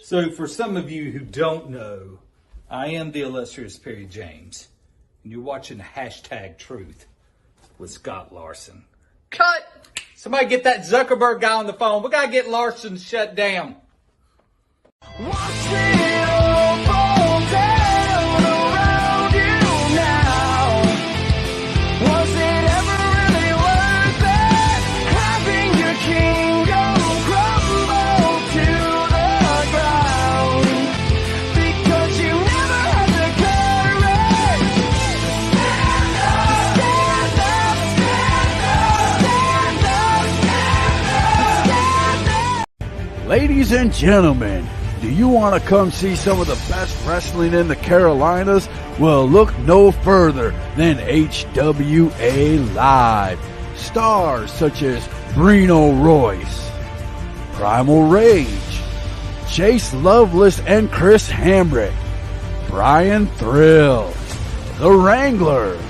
So, for some of you who don't know, I am the illustrious Perry James, and you're watching Hashtag Truth with Scott Larson. Cut! Somebody get that Zuckerberg guy on the phone. We gotta get Larson shut down. Ladies and gentlemen, do you want to come see some of the best wrestling in the Carolinas? Well, look no further than HWA Live. Stars such as Brino Royce, Primal Rage, Chase Loveless and Chris Hambrick, Brian Thrill, The Wranglers,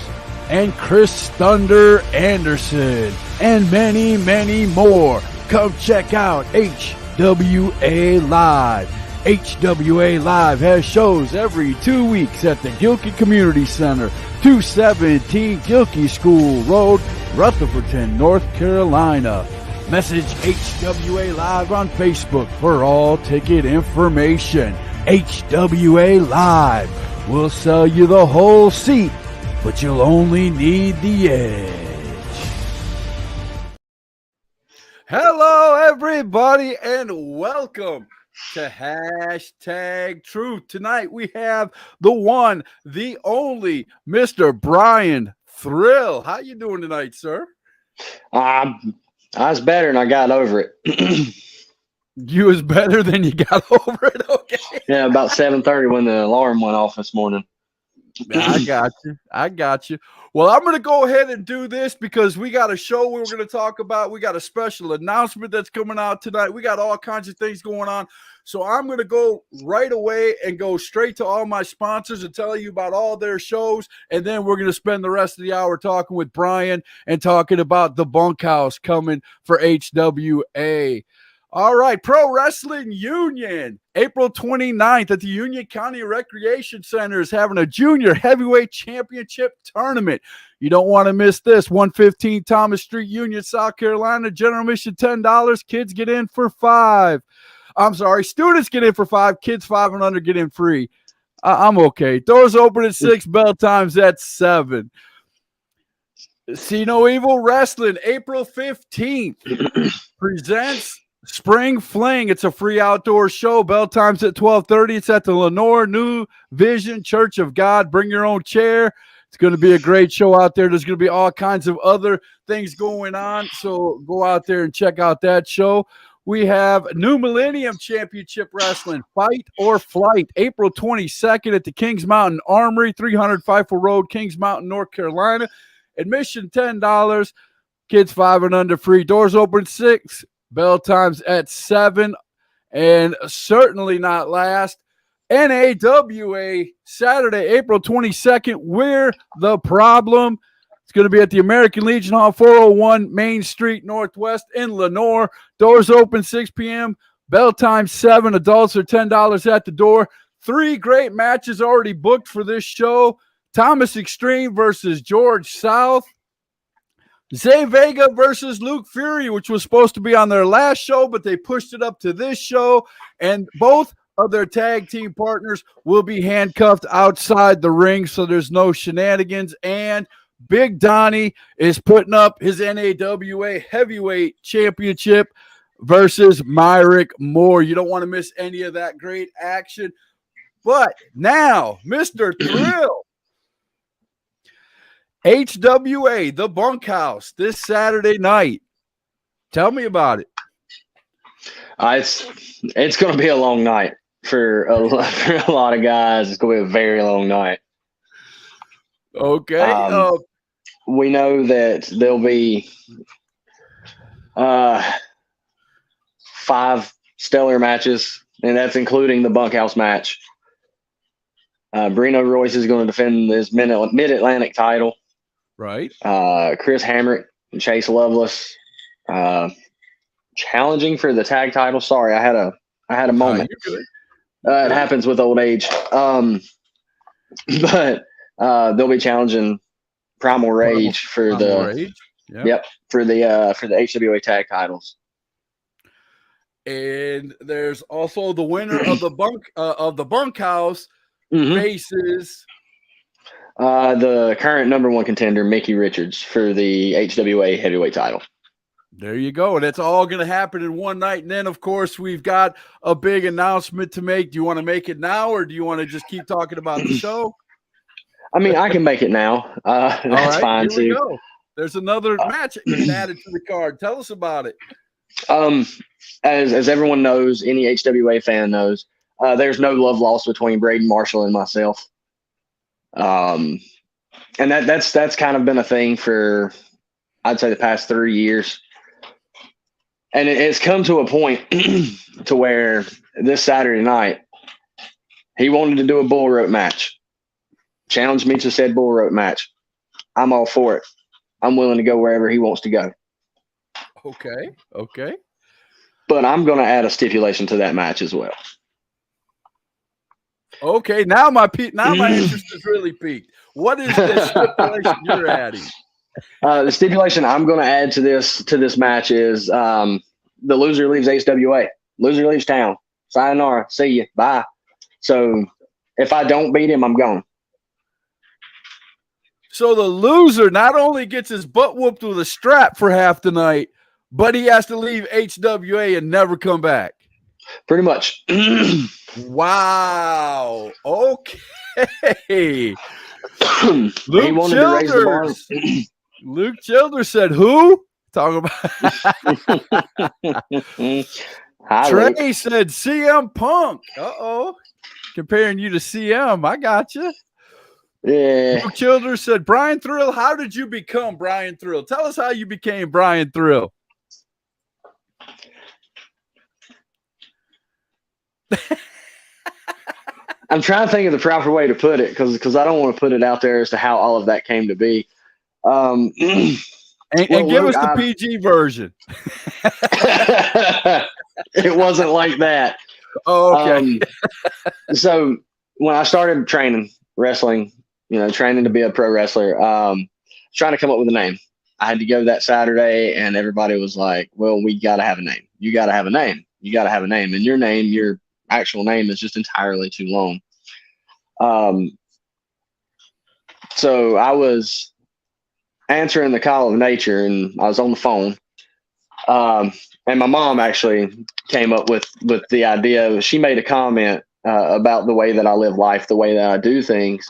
and Chris Thunder Anderson, and many, many more. Come check out HWA Live. HWA Live has shows every 2 weeks at the Gilkey Community Center, 217 Gilkey School Road, Rutherfordton, North Carolina. Message HWA Live on Facebook for all ticket information. HWA Live will sell you the whole seat, but you'll only need the edge. Hello, everybody, and welcome to Hashtag Truth. Tonight we have the one, the only, Mr. Brian Thrill. How you doing tonight, sir? I was better and I got over it. You was better than you got over it, okay? Yeah, about 7:30 when the alarm went off this morning. I got you. Well, I'm going to go ahead and do this because we got a show we're going to talk about. We got a special announcement that's coming out tonight. We got all kinds of things going on. So I'm going to go right away and go straight to all my sponsors and tell you about all their shows. And then we're going to spend the rest of the hour talking with Brian and talking about the Bunkhouse coming for HWA. All right, Pro Wrestling Union, April 29th at the Union County Recreation Center is having a junior heavyweight championship tournament. You don't want to miss this. 115 Thomas Street, Union, South Carolina. General admission $10. Kids get in for $5. I'm sorry, students get in for $5. Kids 5 and under get in free. I'm okay. Doors open at 6. Bell times at 7. See No Evil Wrestling, April 15th presents Spring Fling. It's a free outdoor show. Bell times at 12:30. It's at the Lenore New Vision Church of God. Bring your own chair. It's going to be a great show out there. There's going to be all kinds of other things going on. So go out there and check out that show. We have New Millennium Championship Wrestling, Fight or Flight, April 22nd at the Kings Mountain Armory, 300 Fifel Road, Kings Mountain, North Carolina. Admission $10. Kids 5 and under free. Doors open 6. Bell times at 7, and certainly not last, NAWA Saturday, April 22nd. We're the Problem. It's going to be at the American Legion Hall, 401 Main Street Northwest in Lenore. Doors open 6 p.m. Bell time 7. Adults are $10 at the door. 3 great matches already booked for this show. Thomas Extreme versus George South. Zay Vega versus Luke Fury, which was supposed to be on their last show, but they pushed it up to this show. And both of their tag team partners will be handcuffed outside the ring, so there's no shenanigans. And Big Donnie is putting up his NAWA Heavyweight Championship versus Myrick Moore. You don't want to miss any of that great action. But now, Mr. Thrill. HWA, the Bunkhouse, this Saturday night. Tell me about it. It's going to be a long night for a lot of guys. It's going to be a very long night. Okay. We know that there'll be 5 stellar matches, and that's including the Bunkhouse match. Brino Royce is going to defend his Mid-Atlantic title. Right. Chris Hamrick and Chase Loveless challenging for the tag title. Sorry, I had a moment. You're good. It happens with old age. But they'll be challenging Primal Rage for Primal the Rage. yep for the HWA tag titles. And there's also the winner of the bunkhouse faces the current number one contender, Mickey Richards, for the HWA heavyweight title. There you go. And it's all going to happen in one night. And then, of course, we've got a big announcement to make. Do you want to make it now, or do you want to just keep talking about the show? I mean, I can make it now. That's fine here we too. go. There's another match getting added to the card. Tell us about it. As everyone knows, any HWA fan knows, there's no love lost between Braden Marshall and myself. And that's kind of been a thing for, I'd say, the past 3 years. And it's come to a point to where this Saturday night, he wanted to do a bull rope match. Challenged me to said bull rope match. I'm all for it. I'm willing to go wherever he wants to go. Okay. But I'm going to add a stipulation to that match as well. Okay, now my interest is really peaked. What is the stipulation you're adding? The stipulation I'm going to add to this match is the loser leaves HWA. Loser leaves town. Sayonara. See you. Bye. So if I don't beat him, I'm gone. So the loser not only gets his butt whooped with a strap for half the night, but he has to leave HWA and never come back. Pretty much. Wow. Okay. Luke Childers. Luke Childers said, who? Talking about Trey said CM Punk. Uh-oh. Comparing you to CM. I got you. Yeah. Luke Childers said, Brian Thrill, how did you become Brian Thrill? Tell us how you became Brian Thrill. I'm trying to think of the proper way to put it because I don't want to put it out there as to how all of that came to be. And give us the PG version. It wasn't like that. Oh, okay. So when I started training wrestling, training to be a pro wrestler, trying to come up with a name. I had to go that Saturday, and everybody was like, well, we got to have a name. You got to have a name. You got to have a name. And your actual name is just entirely too long. So I was answering the call of nature, and I was on the phone. And my mom actually came up with the idea. She made a comment about the way that I live life, the way that I do things.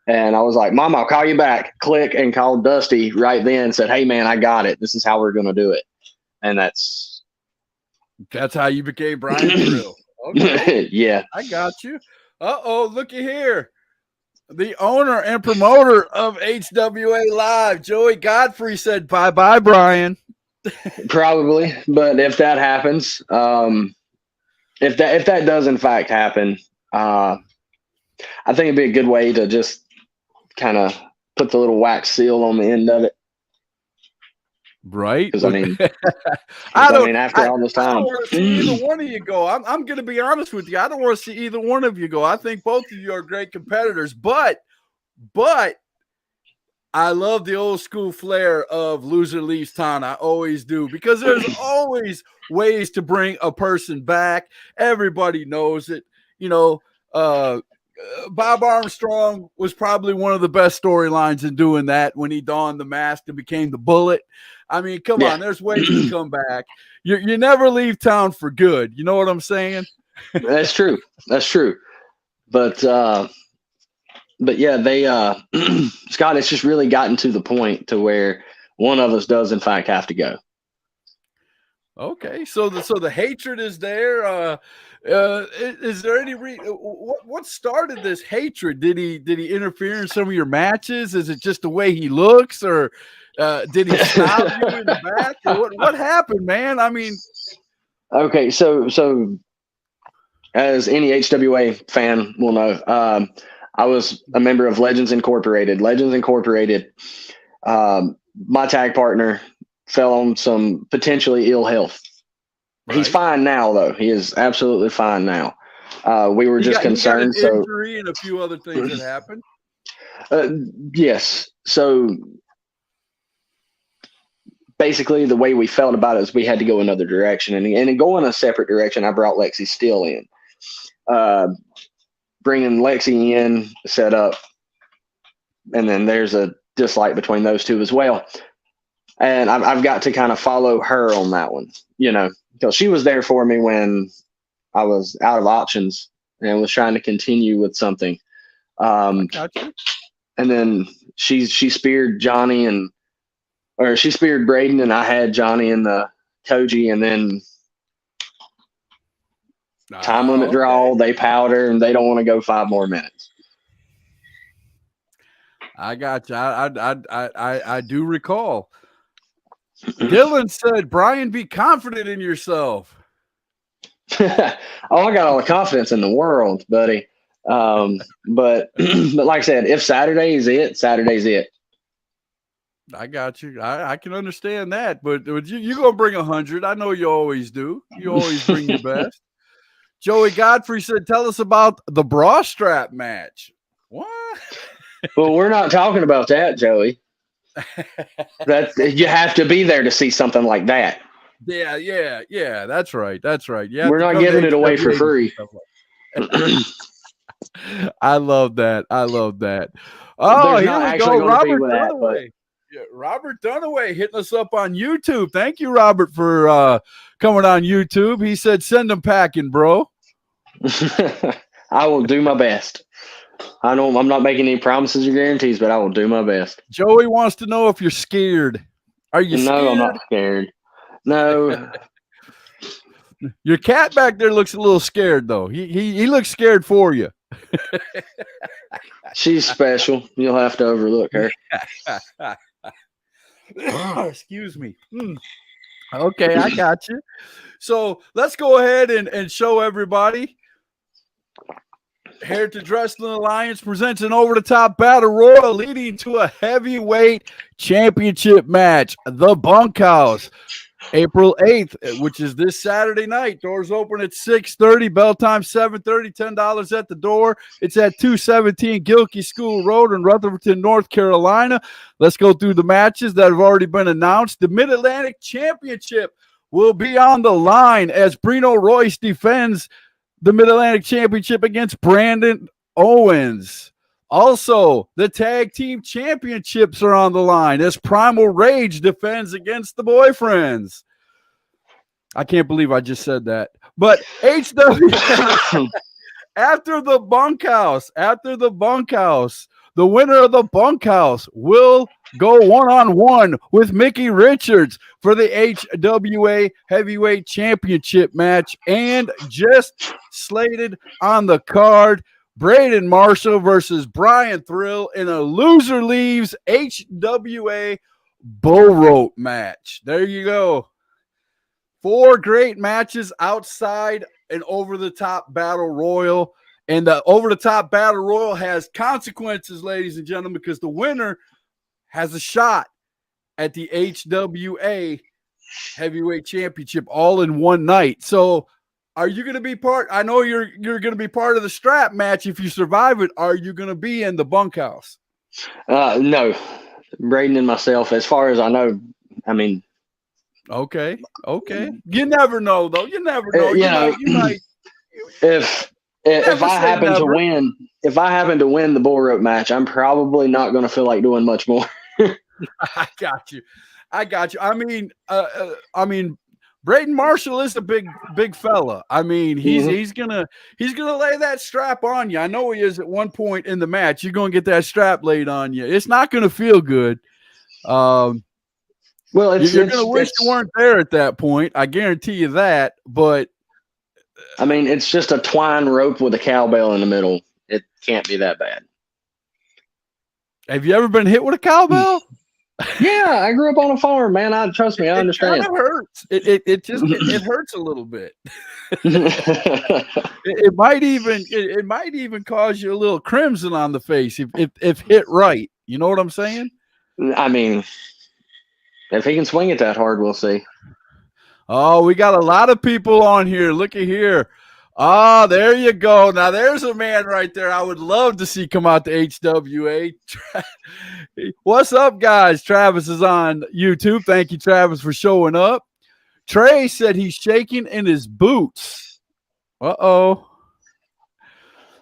And I was like, Mom, I'll call you back. Click, and called Dusty right then and said, hey, man, I got it. This is how we're going to do it. And that's how you became Brian Thrill. Okay. Yeah. I got you. Uh-oh, looky here. The owner and promoter of HWA Live, Joey Godfrey, said, bye-bye, Brian. Probably. But if that happens, if that does in fact happen, I think it'd be a good way to just kind of put the little wax seal on the end of it. Right. Because after all this time, I don't want to see either one of you go. I'm going to be honest with you. I don't want to see either one of you go. I think both of you are great competitors, but I love the old school flair of loser leaves town. I always do, because there's always ways to bring a person back. Everybody knows it. Bob Armstrong was probably one of the best storylines in doing that when he donned the mask and became the Bullet. I mean, come on, there's ways to come back. You never leave town for good. You know what I'm saying? That's true. That's true. But yeah, they Scott, it's just really gotten to the point to where one of us does in fact have to go. Okay, so the hatred is there. Is there any what started this hatred? Did he interfere in some of your matches? Is it just the way he looks, or did he stop you in the back? Or what happened, man? I mean, okay, so as any HWA fan will know, I was a member of Legends Incorporated. Legends Incorporated, my tag partner fell on some potentially ill health. Right. He's fine now, though. He is absolutely fine now. We were just concerned. He got an injury and a few other things that happened. Yes. So basically, the way we felt about it is we had to go another direction, and in going a separate direction, I brought Lexi Steele in. Bringing Lexi in, set up, and then there's a dislike between those two as well. And I've got to kind of follow her on that one, because she was there for me when I was out of options and was trying to continue with something. Gotcha. And then she speared she speared Braden, and I had Johnny in the Koji, and then time limit draw, they powder, and they don't want to go 5 more minutes. I got you. I do recall. Dylan said, Brian, be confident in yourself. I got all the confidence in the world, buddy. But like I said, if Saturday is it, Saturday's it. I got you. I can understand that, but you're going to bring 100. I know you always do. You always bring your best. Joey Godfrey said, tell us about the bra strap match. What? Well, we're not talking about that, Joey. You have to be there to see something like that. Yeah. That's right. We're not giving it away for free. I love that. Oh, here we go. Robert Dunaway. Yeah, Robert Dunaway hitting us up on YouTube. Thank you, Robert, for coming on YouTube. He said, send them packing, bro. I will do my best. I'm not making any promises or guarantees, but I will do my best. Joey wants to know if you're scared. Are you scared? No, I'm not scared. No. Your cat back there looks a little scared, though. He looks scared for you. She's special. You'll have to overlook her. Excuse me. Okay, I got you. So let's go ahead and show everybody. Heritage Wrestling Alliance presents an over-the-top battle royal leading to a heavyweight championship match. The Bunkhouse, April 8th, which is this Saturday night. Doors open at 6:30, bell time 7:30, $10 at the door. It's at 217 Gilkey School Road in Rutherford, North Carolina. Let's go through the matches that have already been announced. The Mid-Atlantic Championship will be on the line as Brino Royce defends the Mid-Atlantic Championship against Brandon Owens. Also, the Tag Team Championships are on the line as Primal Rage defends against the Boyfriends. I can't believe I just said that. But HW, after the bunkhouse, the winner of the bunkhouse will go one-on-one with Mickey Richards for the HWA Heavyweight Championship match. And just slated on the card, Braden Marshall versus Brian Thrill in a loser leaves HWA bull rope match. There you go. 4 great matches outside an over-the-top battle royal. And the over-the-top battle royal has consequences, ladies and gentlemen, because the winner has a shot at the HWA Heavyweight Championship all in one night. So are you going to be part? I know you're going to be part of the strap match if you survive it. Are you going to be in the bunkhouse? No. Braden and myself, as far as I know, I mean. Okay. You never know, though. You never know. You might. If I happen to win the bull rope match, I'm probably not going to feel like doing much more. I got you. I mean, Braden Marshall is a big fella. I mean, he's gonna lay that strap on you. I know he is at one point in the match. You're gonna get that strap laid on you. It's not gonna feel good. Well, you're gonna wish you weren't there at that point. I guarantee you that. But I mean, it's just a twine rope with a cowbell in the middle. It can't be that bad. Have you ever been hit with a cowbell? Yeah, I grew up on a farm, man. Trust me, I understand. It kind of hurts. It hurts a little bit. it might even cause you a little crimson on the face if hit right. You know what I'm saying? I mean, if he can swing it that hard, we'll see. Oh, we got a lot of people on here. Look at here. Oh, there you go. Now there's a man right there I would love to see come out to HWA. What's up, guys? Travis is on YouTube. Thank you, Travis, for showing up. Trey said he's shaking in his boots. Uh-oh.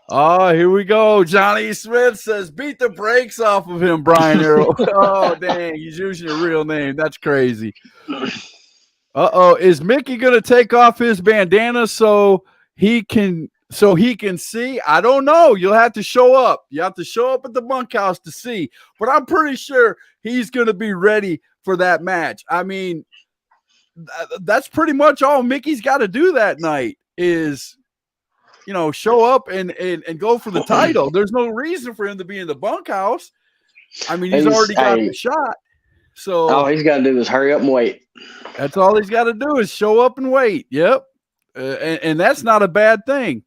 Oh, here we go. Johnny Smith says, beat the brakes off of him, Brian Arrow. Oh, dang. He's using your real name. That's crazy. Uh-oh. Is Mickey going to take off his bandana so he can see? I don't know. You'll have to show up. You have to show up at the bunkhouse to see. But I'm pretty sure he's going to be ready for that match. I mean, that's pretty much all Mickey's got to do that night is, show up and go for the title. There's no reason for him to be in the bunkhouse. I mean, he's already got the shot. So all he's got to do is hurry up and wait. That's all he's got to do is show up and wait. Yep. And that's not a bad thing.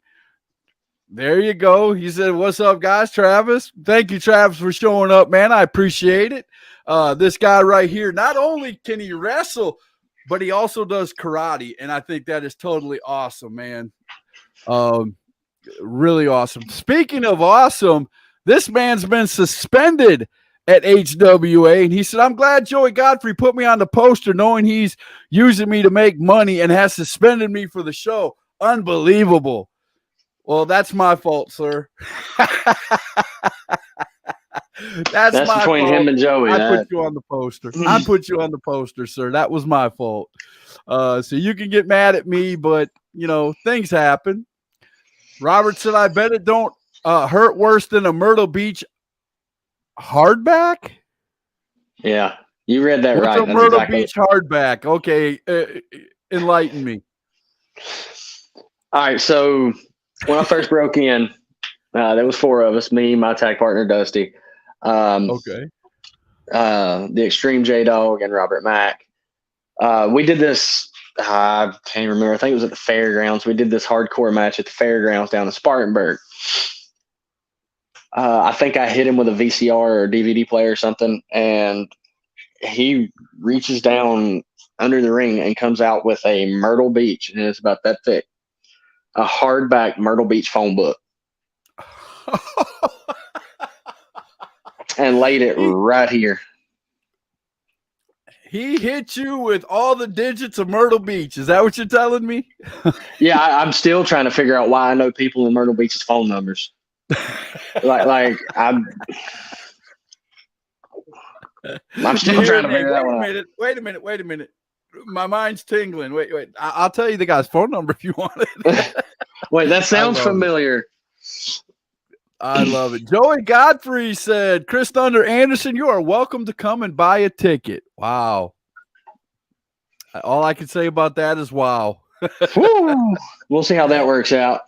There you go. He said, what's up, guys? Travis. Thank you, Travis, for showing up, man. I appreciate it. This guy right here, not only can he wrestle, but he also does karate. And I think that is totally awesome, man. Really awesome. Speaking of awesome, this man's been suspended at HWA, and he said, I'm glad Joey Godfrey put me on the poster knowing he's using me to make money and has suspended me for the show. Unbelievable. Well, that's my fault, sir. That's my between fault. him and Joey. I put you on the poster. I put you on the poster, sir. That was my fault. So you can get mad at me, but, things happen. Robert said, I bet it don't hurt worse than a Myrtle Beach hardback. Yeah, you read that What's right. a Myrtle Beach hardback? Okay, enlighten me. All right, so when I first broke in, there was 4 of us, me, my tag partner, Dusty. Okay. The Extreme J-Dog and Robert Mack. We did this, I can't remember, I think it was at the fairgrounds. We did this hardcore match at the fairgrounds down in Spartanburg. I think I hit him with a VCR or DVD player or something, and he reaches down under the ring and comes out with a Myrtle Beach, and it's about that thick, a hardback Myrtle Beach phone book, and laid it right here. He hit you with all the digits of Myrtle Beach. Is that what you're telling me? Yeah, I'm still trying to figure out why I know people in Myrtle Beach's phone numbers. I'm still trying to figure that one out. Wait a minute. My mind's tingling. Wait. I'll tell you the guy's phone number if you want it. Wait, that sounds familiar. I love it. Joey Godfrey said, Chris Thunder Anderson, you are welcome to come and buy a ticket. Wow. All I can say about that is wow. We'll see how that works out.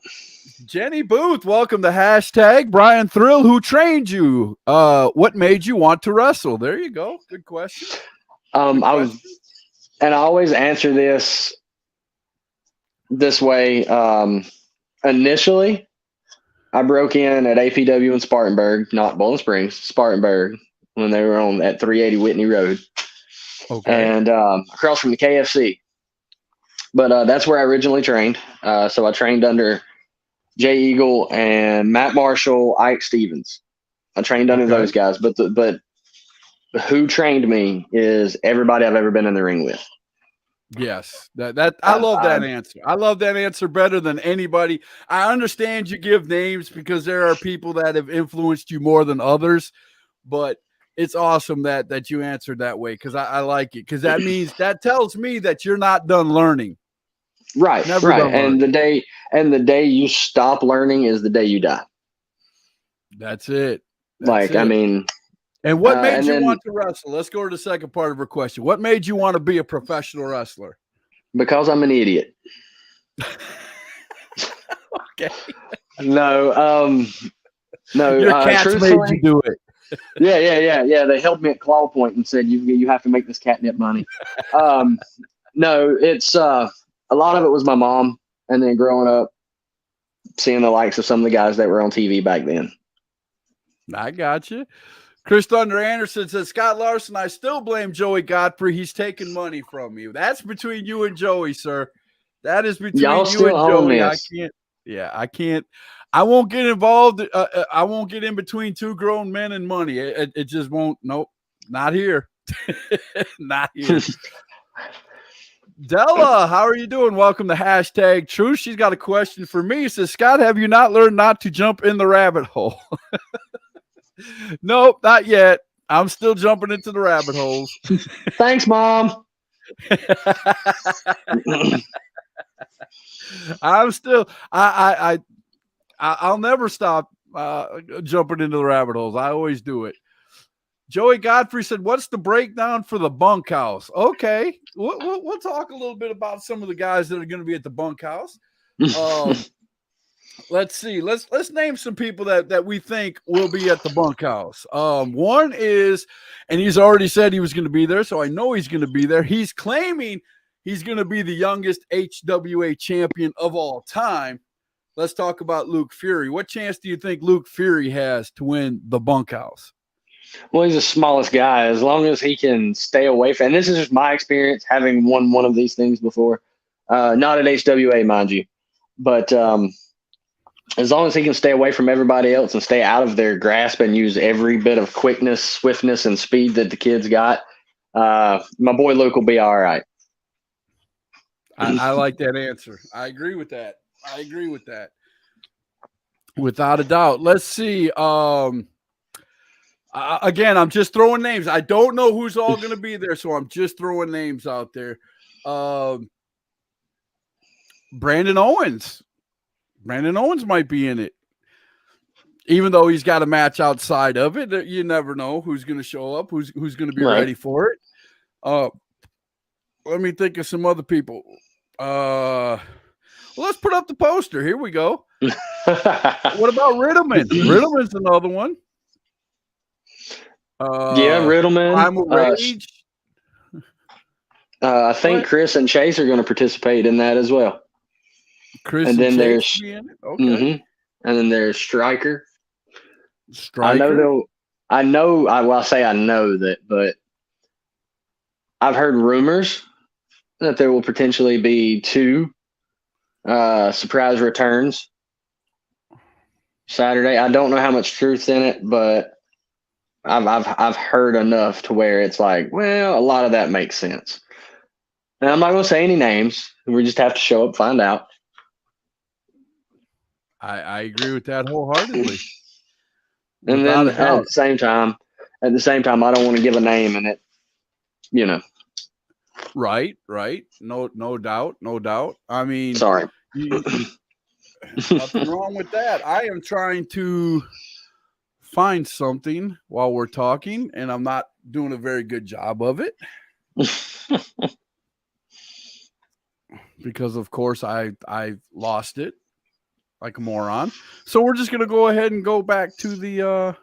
Jenny Booth, welcome to hashtag Brian Thrill. Who trained you? What made you want to wrestle? There you go. Good question. I always answer this way. Initially, I broke in at APW in Spartanburg, not Bowling Springs, Spartanburg, when they were on at 380 Whitney Road. Okay. And across from the KFC. But that's where I originally trained. So I trained under Jay Eagle and Matt Marshall, Ike Stevens. I trained under those guys, but who trained me is everybody I've ever been in the ring with. Yes, that I love that answer. I love that answer better than anybody. I understand you give names because there are people that have influenced you more than others, but it's awesome that you answered that way because I like it because that tells me that you're not done learning. Right, right. And the day you stop learning is the day you die. That's it. I mean. And what made you want to wrestle? Let's go to the second part of her question. What made you want to be a professional wrestler? Because I'm an idiot. Okay. No. Your cats made you do it. Yeah. They held me at claw point and said, you have to make this catnip money. No, it's a lot of it was my mom, and then growing up, seeing the likes of some of the guys that were on TV back then. I got you. Chris Thunder Anderson says, Scott Larson, I still blame Joey Godfrey. He's taking money from you. That's between you and Joey, sir. That is between you and Joey. Yeah, I can't. I won't get involved. I won't get in between two grown men and money. It just won't. Nope, not here. Not here. Della, how are you doing? Welcome to hashtag Truth. She's got a question for me. Says, Scott, have you not learned not to jump in the rabbit hole? Nope, not yet. I'm still jumping into the rabbit holes. Thanks, Mom. I'm still. I'll never stop jumping into the rabbit holes. I always do it. Joey Godfrey said, "What's the breakdown for the bunkhouse?" Okay, we'll talk a little bit about some of the guys that are going to be at the bunkhouse. Let's see. Let's name some people that we think will be at the bunkhouse. One is, and he's already said he was going to be there, so I know he's going to be there. He's claiming he's going to be the youngest HWA champion of all time. Let's talk about Luke Fury. What chance do you think Luke Fury has to win the bunkhouse? Well, he's the smallest guy. As long as he can stay away from, and this is just my experience having won one of these things before, not at HWA, mind you, but as long as he can stay away from everybody else and stay out of their grasp and use every bit of quickness, swiftness, and speed that the kids got, my boy Luke will be all right. I like that answer. I agree with that. Without a doubt. Let's see. Again, I'm just throwing names. I don't know who's all going to be there, so I'm just throwing names out there. Brandon Owens. Brandon Owens might be in it. Even though he's got a match outside of it, you never know who's going to show up, who's going to be ready for it. Let me think of some other people. Well, let's put up the poster. Here we go. What about Riddleman? Riddleman's another one. Yeah, Riddleman. Primal Rage. I think Chris and Chase are going to participate in that as well. Chris and then there's Chase be in it? Okay. And then there's Striker. Striker. I know that, but I've heard rumors that there will potentially be 2 surprise returns Saturday. I don't know how much truth's in it, but I've heard enough to where it's like, well, a lot of that makes sense. And I'm not going to say any names. We just have to show up, find out. I agree with that wholeheartedly. And then at the same time, I don't want to give a name in it, you know. Right. No doubt. I mean, sorry. Nothing wrong with that. I am trying to find something while we're talking, and I'm not doing a very good job of it. Because, of course, I lost it like a moron. So we're just going to go ahead and go back to the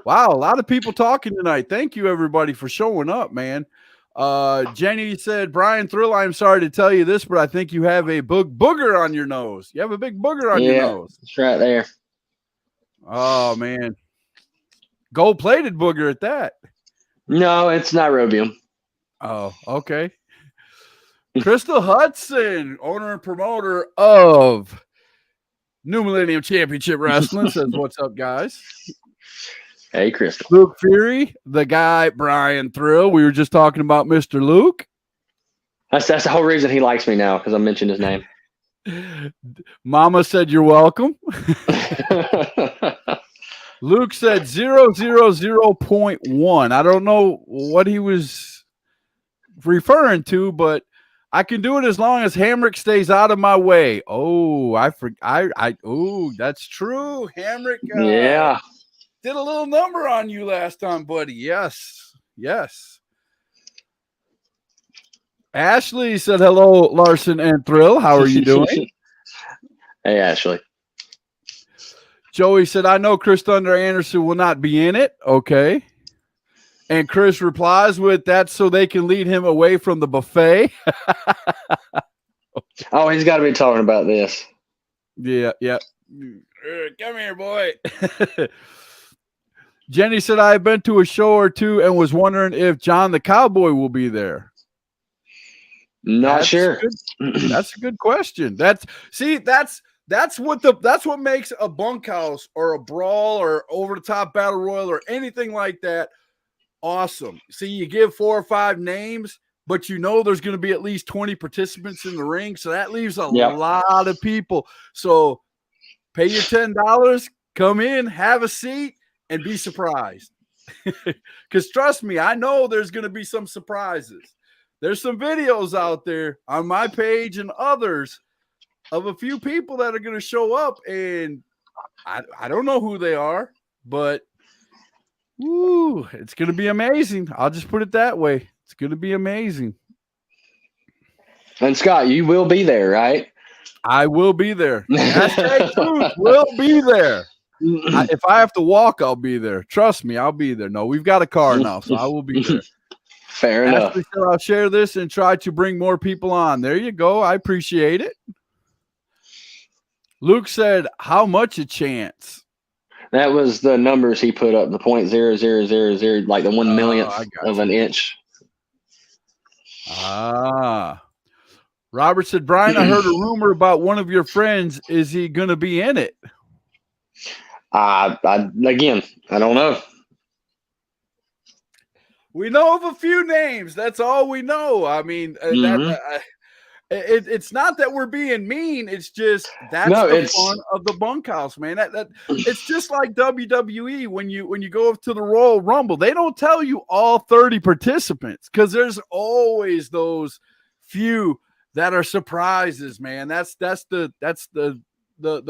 wow, a lot of people talking tonight. Thank you, everybody, for showing up, man. Jenny said, Brian Thrill, I'm sorry to tell you this, but I think you have a booger on your nose. You have a big booger on your nose. It's right there. Oh, man. Gold-plated booger at that. No, it's nairobium. Oh, okay. Crystal Hudson, owner and promoter of New Millennium Championship Wrestling, says, what's up, guys? Hey, Crystal. Luke Fury, the guy, Brian Thrill. We were just talking about Mr. Luke. That's the whole reason he likes me now, because I mentioned his name. Mama said you're welcome. Luke said 000.1. I don't know what he was referring to, but I can do it as long as Hamrick stays out of my way. Oh, oh, that's true. Hamrick yeah. Did a little number on you last time, buddy. Yes. Ashley said hello, Larson and Thrill. How are you doing? Hey, Ashley. Joey said, I know Chris Thunder Anderson will not be in it. Okay. And Chris replies with, that's so they can lead him away from the buffet. Oh, he's got to be talking about this. Yeah. Come here, boy. Jenny said, I've been to a show or two and was wondering if John the Cowboy will be there. Not sure. That's a good question. That's what makes a bunkhouse or a brawl or over the top battle royal or anything like that awesome. See, you give 4 or 5 names, but you know there's going to be at least 20 participants in the ring, so that leaves a lot of people. So pay your $10, come in, have a seat, and be surprised. Because trust me, I know there's going to be some surprises. There's some videos out there on my page and others of a few people that are going to show up, and I don't know who they are, but it's going to be amazing. I'll just put it that way. It's going to be amazing. And Scott, you will be there, right? I will be there. Hashtag truth will be there. If I have to walk, I'll be there. Trust me, I'll be there. No, we've got a car now, so I will be there. Fair enough. Ashley said I'll share this and try to bring more people on. There you go. I appreciate it. Luke said, how much a chance? That was the numbers he put up, the 0.0000, like the 1 millionth of an inch. Robert said, Brian, I heard a rumor about one of your friends. Is he going to be in it? Again, I don't know. We know of a few names. That's all we know. I mean, it's not that we're being mean. It's just the fun of the bunkhouse, man. That it's just like WWE when you go up to the Royal Rumble. They don't tell you all 30 participants because there's always those few that are surprises, man. That's the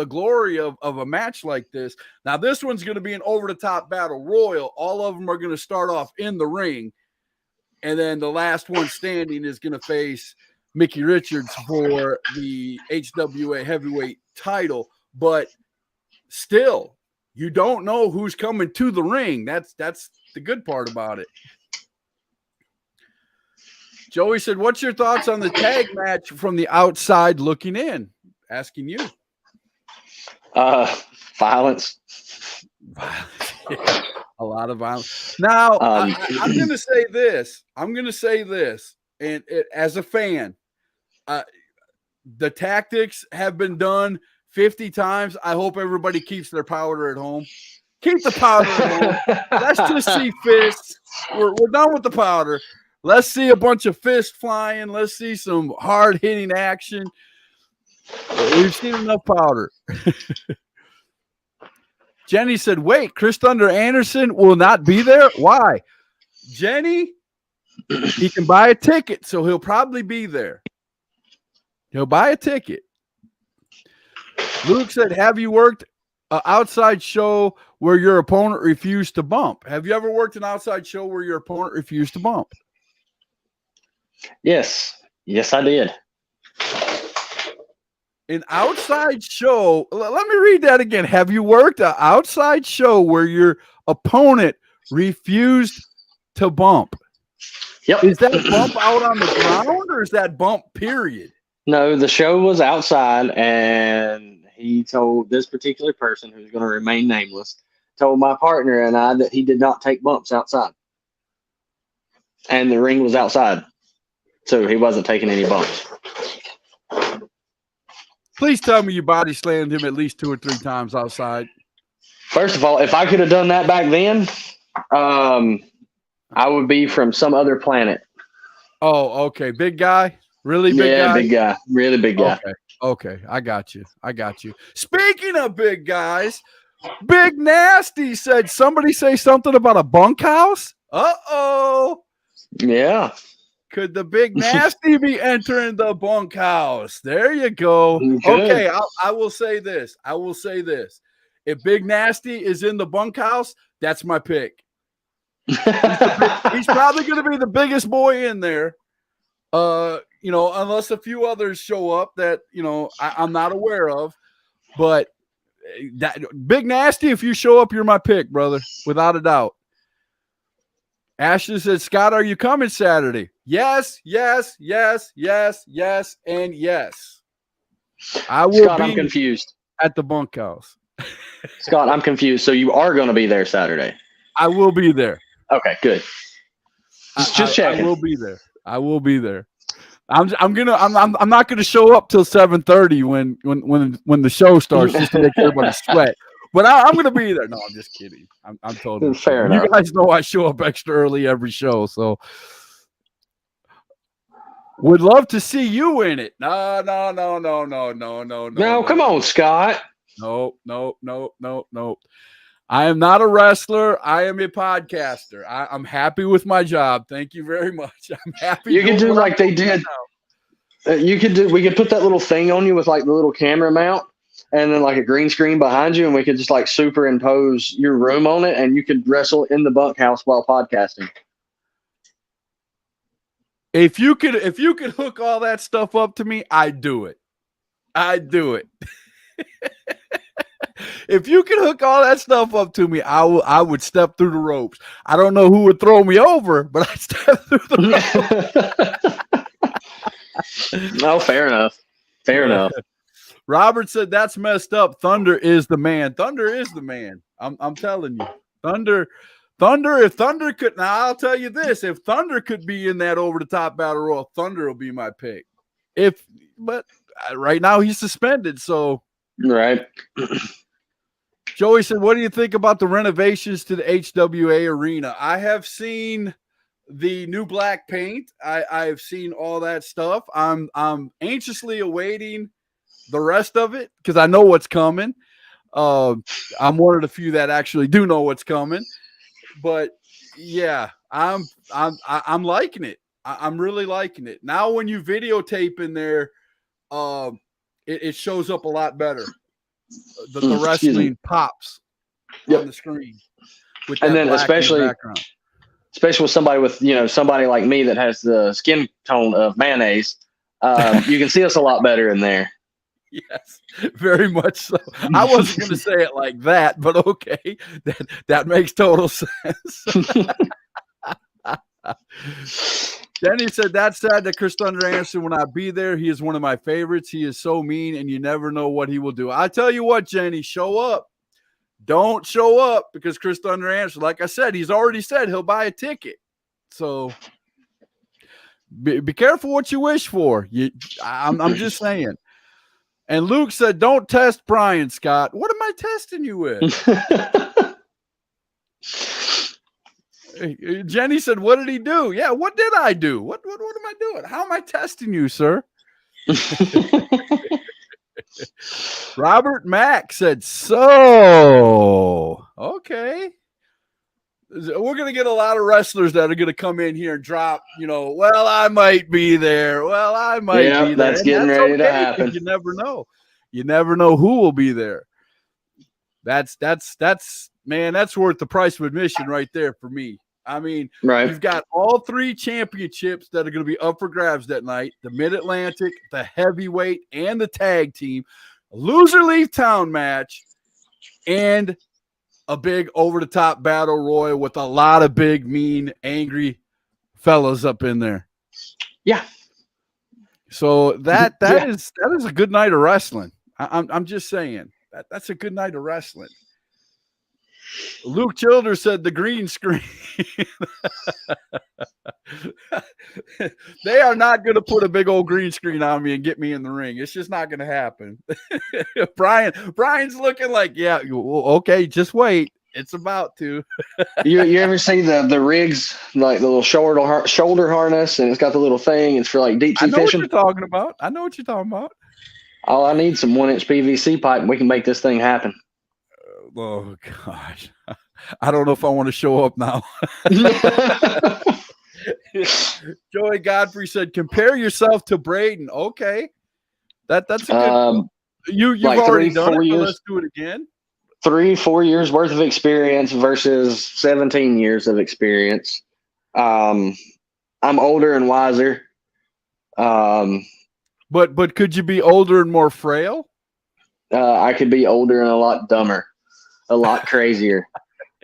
glory of a match like this. Now, this one's going to be an over-the-top battle royal. All of them are going to start off in the ring, and then the last one standing is going to face Mickey Richards for the HWA heavyweight title. But still, you don't know who's coming to the ring. That's the good part about it. Joey said, what's your thoughts on the tag match from the outside looking in? Asking you. Violence. A lot of violence. Now, I'm going to say this. And as a fan, the tactics have been done 50 times. I hope everybody keeps their powder at home. Keep the powder at home. Let's just see fists. We're done with the powder. Let's see a bunch of fists flying. Let's see some hard-hitting action. We've seen enough powder. Jenny said, wait, Chris Thunder Anderson will not be there? Why? Jenny, he can buy a ticket, so he'll probably be there. He'll buy a ticket. Luke said, have you worked an outside show where your opponent refused to bump? Have you ever worked an outside show where your opponent refused to bump? Yes. Yes, I did. An outside show. Let me read that again. Have you worked an outside show where your opponent refused to bump? Yep. Is that bump out on the ground or is that bump period? No, the show was outside, and he told this particular person, who's going to remain nameless, told my partner and I that he did not take bumps outside. And the ring was outside, so he wasn't taking any bumps. Please tell me you body slammed him at least 2 or 3 times outside. First of all, if I could have done that back then, I would be from some other planet. Oh, okay. Big guy? Really big guy? Yeah, big guy. Really big guy. Okay. I got you. Speaking of big guys, Big Nasty said, somebody say something about a bunkhouse? Uh-oh. Yeah. Could the Big Nasty be entering the bunkhouse? There you go. Okay, I will say this. If Big Nasty is in the bunkhouse, that's my pick. He's probably going to be the biggest boy in there. Unless a few others show up that, I'm not aware of. But that Big Nasty, if you show up, you're my pick, brother, without a doubt. Ashley said, Scott, are you coming Saturday? Yes, and yes. I will Scott, be I'm confused. At the bunkhouse. Scott, I'm confused. So you are going to be there Saturday? I will be there. Okay, good. Just checking. I will be there. I'm not gonna show up till 7:30 when the show starts just to make everybody sweat. But I'm gonna be there. No, I'm just kidding. I'm totally Fair kidding. enough. You guys know I show up extra early every show, so would love to see you in it. No. No, come on, Scott. No. I am not a wrestler. I am a podcaster. I'm happy with my job. Thank you very much. I'm happy. You could doing do what like I'm they doing did. now. We could put that little thing on you with like the little camera mount, and then like a green screen behind you, and we could just like superimpose your room on it, and you could wrestle in the bunkhouse while podcasting. If you could hook all that stuff up to me, I'd do it. If you could hook all that stuff up to me, I would step through the ropes. I don't know who would throw me over, but I'd step through the ropes. No, fair enough. Fair enough. Robert said that's messed up. Thunder is the man. Thunder is the man. I'm telling you. Thunder, if Thunder could, now I'll tell you this, if Thunder could be in that over the top battle royal, Thunder will be my pick. But right now he's suspended, so right. Joey said, what do you think about the renovations to the HWA arena? I have seen the new black paint. I've seen all that stuff. I'm anxiously awaiting the rest of it because I know what's coming. I'm one of the few that actually do know what's coming. But yeah, I'm liking it. I'm really liking it. Now when you videotape in there, it shows up a lot better. The wrestling pops on the screen. And then especially with somebody somebody like me that has the skin tone of mayonnaise, you can see us a lot better in there. Yes, very much so. I wasn't going to say it like that, but okay. That makes total sense. Jenny said, that's sad that Chris Thunder Anderson will not be there. He is one of my favorites. He is so mean, and you never know what he will do. I tell you what, Jenny, show up. Don't show up because Chris Thunder Anderson, like I said, he's already said he'll buy a ticket. So be careful what you wish for. I'm just saying. And Luke said, don't test Brian, Scott. What am I testing you with? Jenny said, what did he do? Yeah, what did I do? What am I doing? How am I testing you, sir? Robert Mack said, so, okay. We're going to get a lot of wrestlers that are going to come in here and drop, well, I might be there. Well, I might be there. That's getting ready to happen. You never know. You never know who will be there. That's man, that's worth the price of admission right there for me. I mean, right. You've got all three championships that are going to be up for grabs that night: the Mid-Atlantic, the heavyweight, and the tag team. A loser leave town match, and a big over-the-top battle royal with a lot of big, mean, angry fellas up in there. Yeah. So that is a good night of wrestling. I'm just saying that's a good night of wrestling. Luke Childers said the green screen. They are not going to put a big old green screen on me and get me in the ring. It's just not going to happen. Brian's looking like, yeah, okay, just wait. It's about to. you ever see the rigs, like the little shoulder harness, and it's got the little thing. It's for like deep sea fishing. I know what you're talking about. All I need some 1-inch PVC pipe, and we can make this thing happen. Oh gosh, I don't know if I want to show up now. Joey Godfrey said, "Compare yourself to Braden." Okay, that's a good. You've like already done it. Let's do it again. 3-4 years worth of experience versus 17 years of experience. I'm older and wiser. But could you be older and more frail? I could be older and a lot dumber, a lot crazier.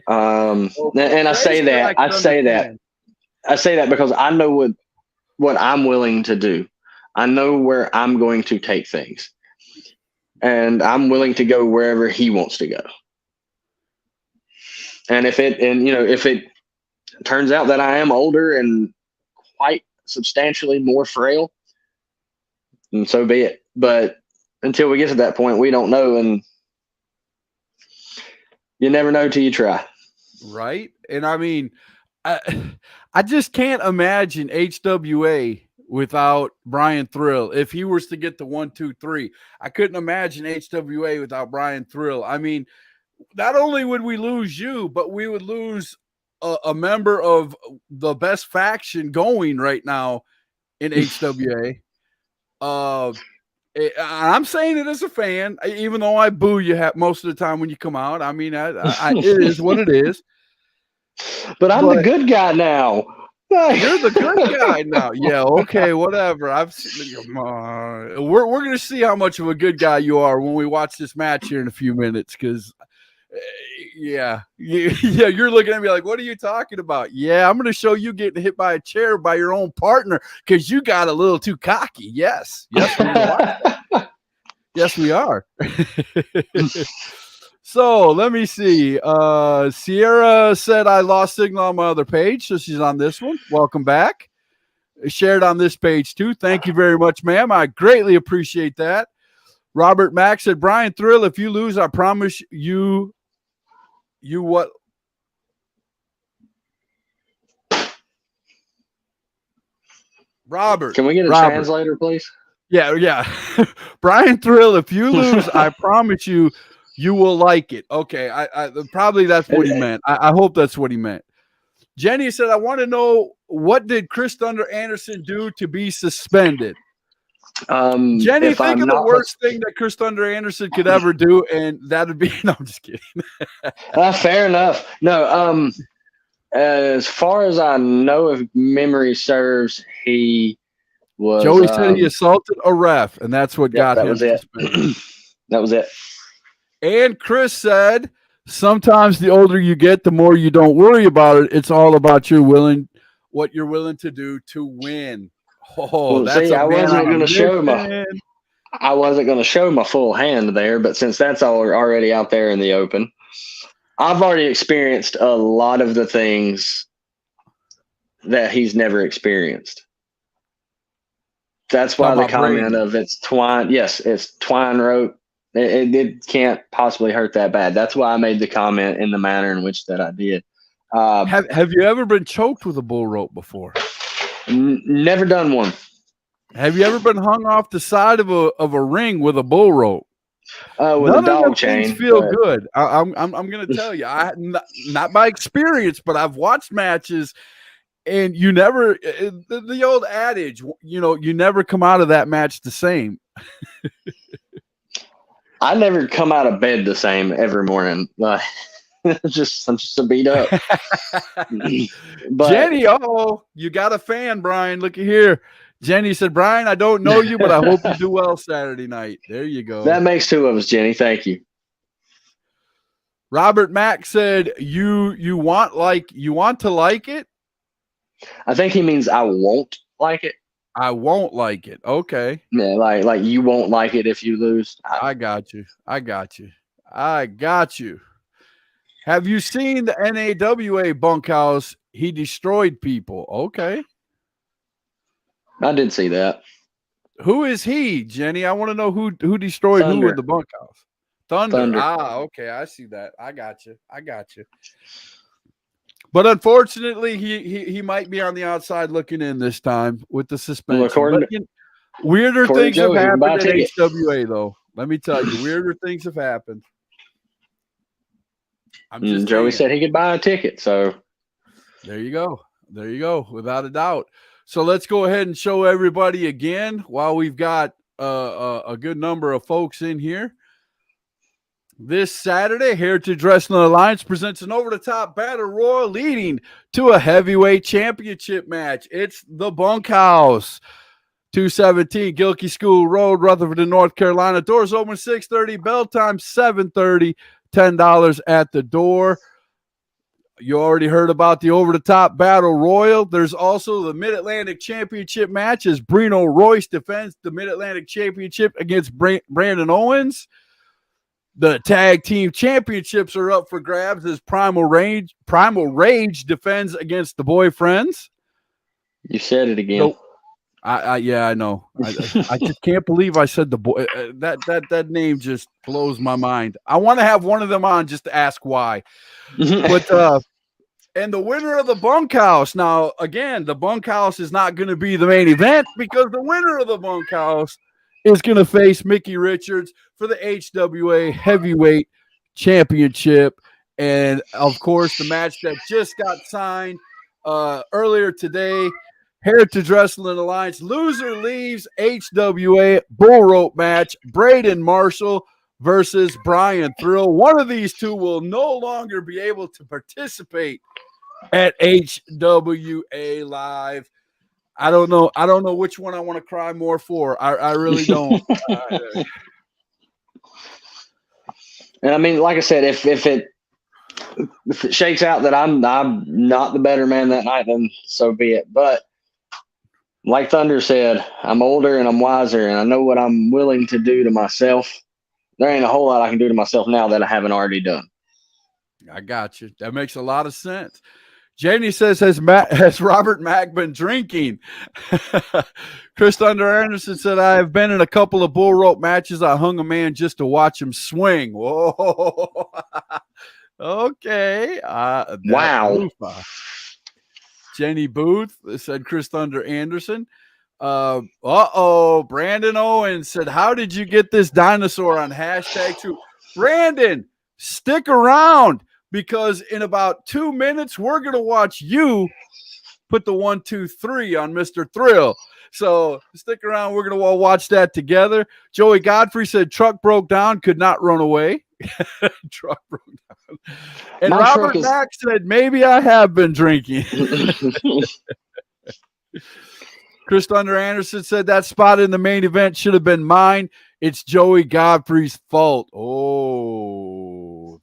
And I say that because I know what I'm willing to do. I know where I'm going to take things, and I'm willing to go wherever he wants to go. And if it turns out that I am older and quite substantially more frail, and so be it. But until we get to that point, we don't know, and you never know till you try. Right. And I mean, I just can't imagine HWA without Brian Thrill. If he was to get the 1, 2, 3, I couldn't imagine HWA without Brian Thrill. I mean, not only would we lose you, but we would lose a member of the best faction going right now in HWA. I'm saying it as a fan, even though I boo you most of the time when you come out. I mean, it is what it is. But I'm the good guy now. You're the good guy now. Yeah, okay, whatever. I've seen, we're gonna see how much of a good guy you are when we watch this match here in a few minutes. Because, yeah, you're looking at me like, what are you talking about? Yeah, I'm gonna show you getting hit by a chair by your own partner because you got a little too cocky. Yes, yes, we are. So let me see. Sierra said I lost signal on my other page, so she's on this one. Welcome back. Shared on this page too. Thank you very much, ma'am. I greatly appreciate that. Robert Mack said, Brian Thrill, if you lose, I promise you what? Robert. Can we get a translator, please? Yeah. Brian Thrill, if you lose, I promise you will like it. Okay, I probably that's what he meant. I hope that's what he meant. Jenny said, I want to know, what did Chris Thunder Anderson do to be suspended? Jenny, think of the worst thing that Chris Thunder Anderson could ever do, and that would be – no, I'm just kidding. Fair enough. No, as far as I know, if memory serves, he was – Joey said he assaulted a ref, and that's what got him suspended. That was it. And Chris said, sometimes the older you get, the more you don't worry about it. It's all about what you're willing to do to win. Oh, that's I wasn't going to show my full hand there, but since that's already out there in the open, I've already experienced a lot of the things that he's never experienced. That's why the comment of it's twine. Yes, it's twine rope. It can't possibly hurt that bad. That's why I made the comment in the manner in which that I did. Have you ever been choked with a bull rope before? Never done one. Have you ever been hung off the side of a ring with a bull rope? With None a dog of chain. Things feel good. I'm going to tell you, not by experience, but I've watched matches, and you never. The old adage, you never come out of that match the same. I never come out of bed the same every morning. I'm just so beat up. But, Jenny, you got a fan, Brian. Look at here. Jenny said, Brian, I don't know you, but I hope you do well Saturday night. There you go. That makes two of us, Jenny. Thank you. Robert Mack said, you want to like it? I think he means I won't like it. I won't like it. Okay. Yeah, like you won't like it if you lose. I got you. Have you seen the NAWA bunkhouse? He destroyed people. Okay. I did see that. Who is he, Jenny? I want to know who destroyed Thunder. who in the bunkhouse. Thunder. Okay. I see that. I got you. But unfortunately, he might be on the outside looking in this time with the suspension. Weirder things have happened at HWA, though. Let me tell you, weirder things have happened. Joey said he could buy a ticket, so there you go, without a doubt. So let's go ahead and show everybody again while we've got a good number of folks in here. This Saturday, Heritage Wrestling Alliance presents an over-the-top battle royal leading to a heavyweight championship match. It's the Bunkhouse, 217 Gilkey School Road, Rutherford, North Carolina. Doors open 6:30, bell time 7:30, $10 at the door. You already heard about the over-the-top battle royal. There's also the Mid-Atlantic Championship match as Brino Royce defends the Mid-Atlantic Championship against Brandon Owens. The tag team championships are up for grabs as Primal Rage defends against the Boyfriends. You said it again. So, Yeah, I know. I just can't believe I said the boy. That name just blows my mind. I want to have one of them on just to ask why. But and the winner of the bunkhouse. Now, again, the bunkhouse is not going to be the main event because the winner of the bunkhouse is going to face Mickey Richards for the HWA Heavyweight Championship. And of course, the match that just got signed earlier today. Heritage Wrestling Alliance loser leaves HWA bull rope match. Braden Marshall versus Brian Thrill. One of these two will no longer be able to participate at HWA Live. I don't know which one I want to cry more for. I really don't. And I mean, like I said, if it shakes out that I'm not the better man that night, then so be it. But like Thunder said, I'm older and I'm wiser, and I know what I'm willing to do to myself. There ain't a whole lot I can do to myself now that I haven't already done. I got you. That makes a lot of sense. Janie says, has Robert Mack been drinking? Chris Thunder Anderson said, I have been in a couple of bull rope matches. I hung a man just to watch him swing. Whoa. Okay. Wow. Jenny Booth said Chris Thunder Anderson. Brandon Owens said, how did you get this dinosaur on #2? Brandon, stick around because in about 2 minutes, we're going to watch you put the 1, 2, 3 on Mr. Thrill. So stick around. We're going to all watch that together. Joey Godfrey said truck broke down, could not run away. Truck broke down. And My Robert Mack said, maybe I have been drinking. Chris Thunder Anderson said that spot in the main event should have been mine. It's Joey Godfrey's fault. Oh,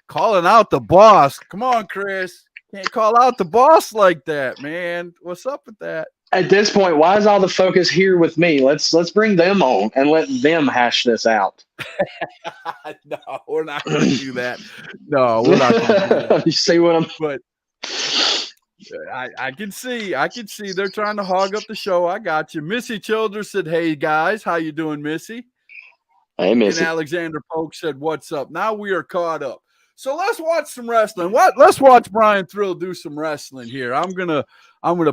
calling out the boss. Come on, Chris. Can't call out the boss like that, man. What's up with that? At this point, why is all the focus here with me? Let's bring them on and let them hash this out. No, we're not going to do that. No, we're not going to do that. You see what I'm? But I can see they're trying to hog up the show. I got you. Missy Childers said, "Hey guys, how you doing, Missy?" Hey, Missy. And Alexander Polk said, "What's up?" Now we are caught up. So let's watch some wrestling. Let's watch Brian Thrill do some wrestling here. I'm gonna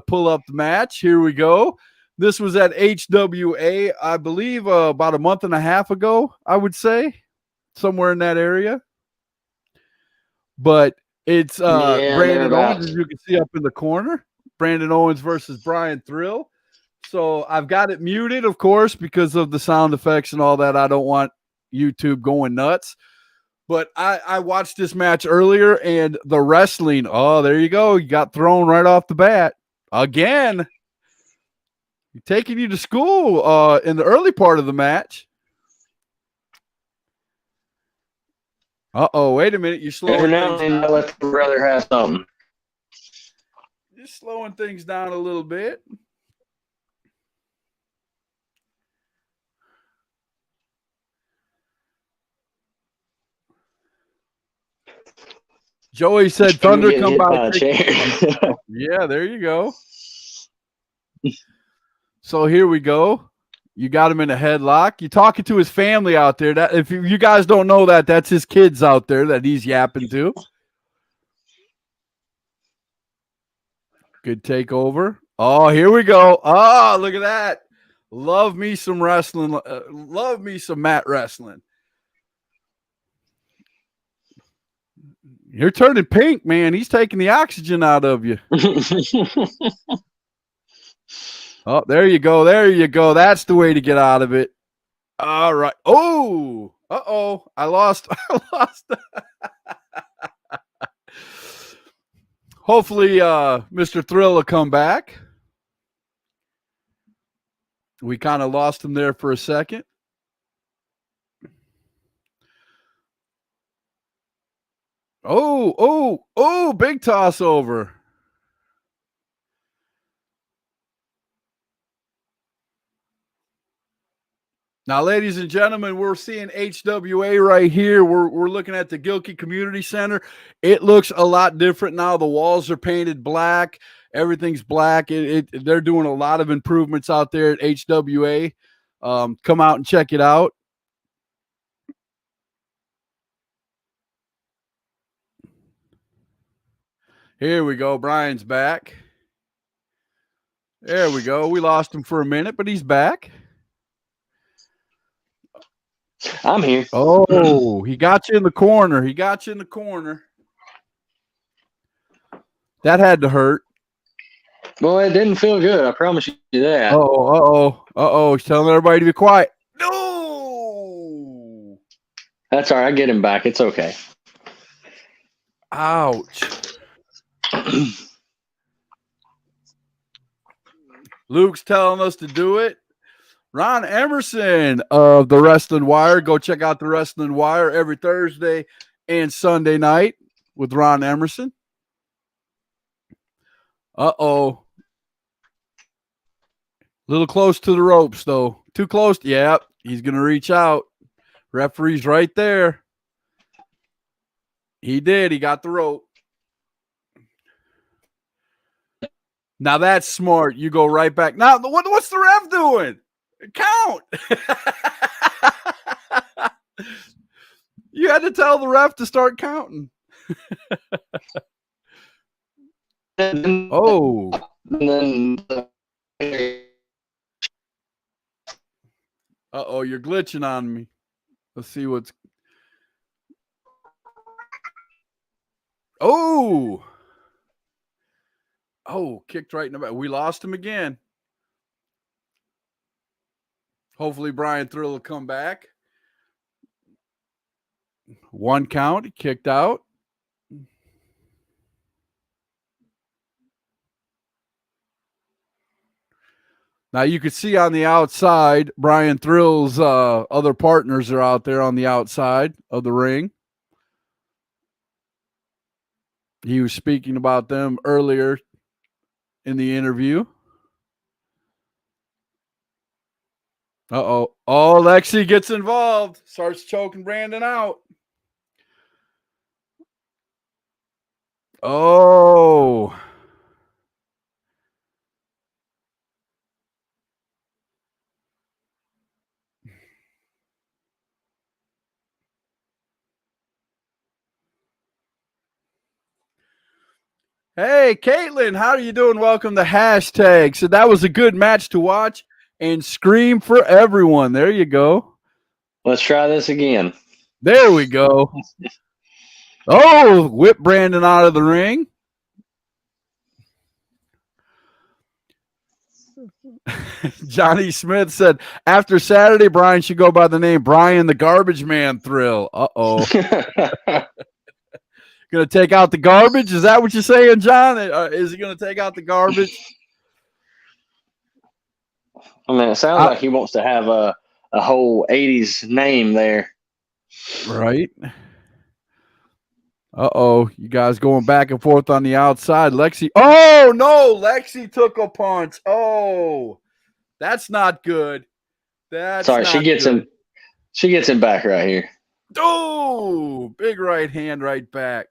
pull up the match. Here we go. This was at HWA, I believe, about a month and a half ago, I would say, somewhere in that area. But it's Brandon Owens, as you can see up in the corner. Brandon Owens versus Brian Thrill. So I've got it muted, of course, because of the sound effects and all that. I don't want YouTube going nuts. But I watched this match earlier, and the wrestling, oh, there you go. You got thrown right off the bat. Again, taking you to school in the early part of the match. Uh-oh, wait a minute. You're slowing Every now and then, I let the brother have something. You're slowing things down a little bit. Joey said, Thunder, come by. Yeah, there you go. So here we go. You got him in a headlock. You're talking to his family out there. That if you guys don't know that, that's his kids out there that he's yapping to. Good takeover. Oh, here we go. Oh, look at that. Love me some wrestling. Love me some mat wrestling. You're turning pink, man. He's taking the oxygen out of you. Oh, there you go. There you go. That's the way to get out of it. All right. Oh, uh-oh. I lost. Hopefully, Mr. Thrill will come back. We kind of lost him there for a second. Oh, big toss over. Now, ladies and gentlemen, we're seeing HWA right here. We're looking at the Gilkey Community Center. It looks a lot different now. The walls are painted black. Everything's black. They're doing a lot of improvements out there at HWA. Come out and check it out. Here we go. Brian's back. There we go. We lost him for a minute, but he's back. I'm here. Oh, he got you in the corner. He got you in the corner. That had to hurt. Well, it didn't feel good. I promise you that. Uh-oh. He's telling everybody to be quiet. No! That's all right. I get him back. It's okay. Ouch. Luke's telling us to do it. Ron Emerson of the Wrestling Wire. Go check out the Wrestling Wire every Thursday and Sunday night with Ron Emerson. Uh-oh. A little close to the ropes, though. Too close. Yep. He's going to reach out. Referee's right there. He did. He got the rope. Now that's smart. You go right back. Now, what's the ref doing? Count. You had to tell the ref to start counting. Oh. Uh-oh, you're glitching on me. Let's see what's... Oh, kicked right in the back. We lost him again. Hopefully Brian Thrill will come back. 1 count. He kicked out. Now you can see on the outside, Brian Thrill's other partners are out there on the outside of the ring. He was speaking about them earlier in the interview. Uh-oh. Oh, Lexi gets involved. Starts choking Brandon out. Oh. Hey, Caitlin, how are you doing? Welcome to Hashtag. So that was a good match to watch and scream for everyone. There you go. Let's try this again. There we go. Oh, whip Brandon out of the ring. Johnny Smith said, after Saturday, Brian should go by the name Brian the Garbage Man Thrill. Uh-oh. Going to take out the garbage? Is that what you're saying, John? Is he going to take out the garbage? I mean, it sounds like he wants to have a whole 80s name there. Right. Uh-oh. You guys going back and forth on the outside. Lexi. Oh, no. Lexi took a punch. Oh, that's not good. Sorry, she gets him. She gets him back right here. Oh, big right hand right back.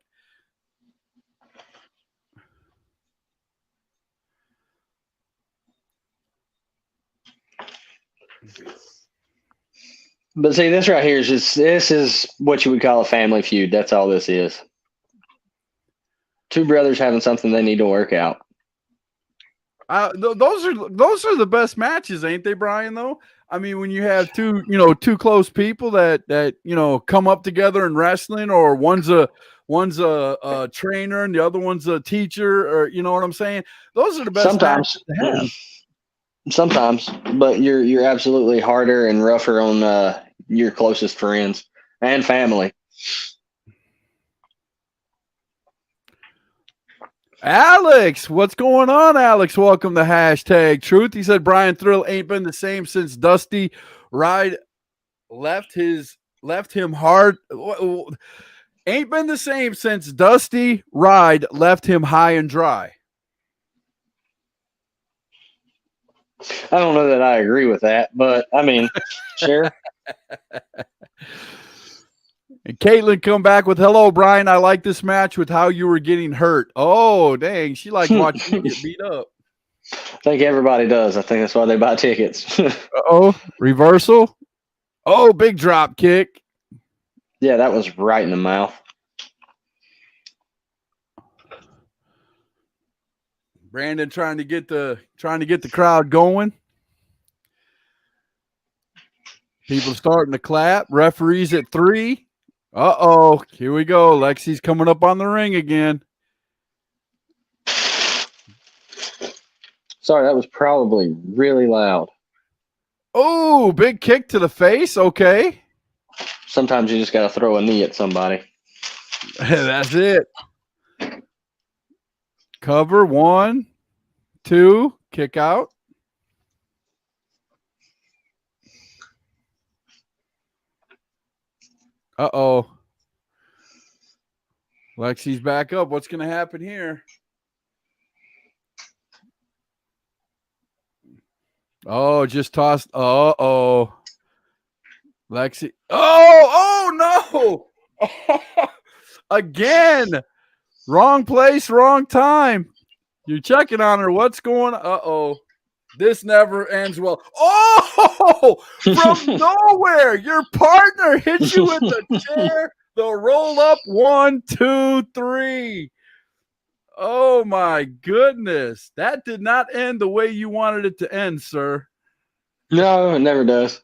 But see, this right here is this is what you would call a family feud. That's all this is. 2 brothers having something they need to work out. Those are the best matches, ain't they, Brian? Though I mean, when you have two close people that come up together in wrestling, or one's a trainer and the other one's a teacher, or you know what I'm saying? Those are the best matches to have. Sometimes, but you're absolutely harder and rougher on your closest friends and family. Alex, what's going on, Alex? Welcome to Hashtag Truth. He said Brian Thrill ain't been the same since Dusty Ride left him hard. Ain't been the same since Dusty Ride left him high and dry. I don't know that I agree with that, but I mean, sure. And Caitlin come back with, hello, Brian. I like this match with how you were getting hurt. Oh, dang. She liked watching you get beat up. I think everybody does. I think that's why they buy tickets. Uh-oh. Reversal. Oh, big drop kick. Yeah, that was right in the mouth. Brandon trying to get the crowd going. People starting to clap. Referees at 3. Uh-oh. Here we go. Lexi's coming up on the ring again. Sorry, that was probably really loud. Oh, big kick to the face. Okay. Sometimes you just got to throw a knee at somebody. That's it. Cover. 1, 2. Kick out. Uh-oh. Lexi's back up. What's going to happen here? Oh, just tossed. Uh-oh. Lexi. Oh, no. Again. Wrong place, wrong time. You're checking on her. What's going on? Uh-oh. This never ends well. Oh, from nowhere, your partner hits you with the chair. The roll up. 1, 2, 3. Oh, my goodness. That did not end the way you wanted it to end, sir. No, it never does.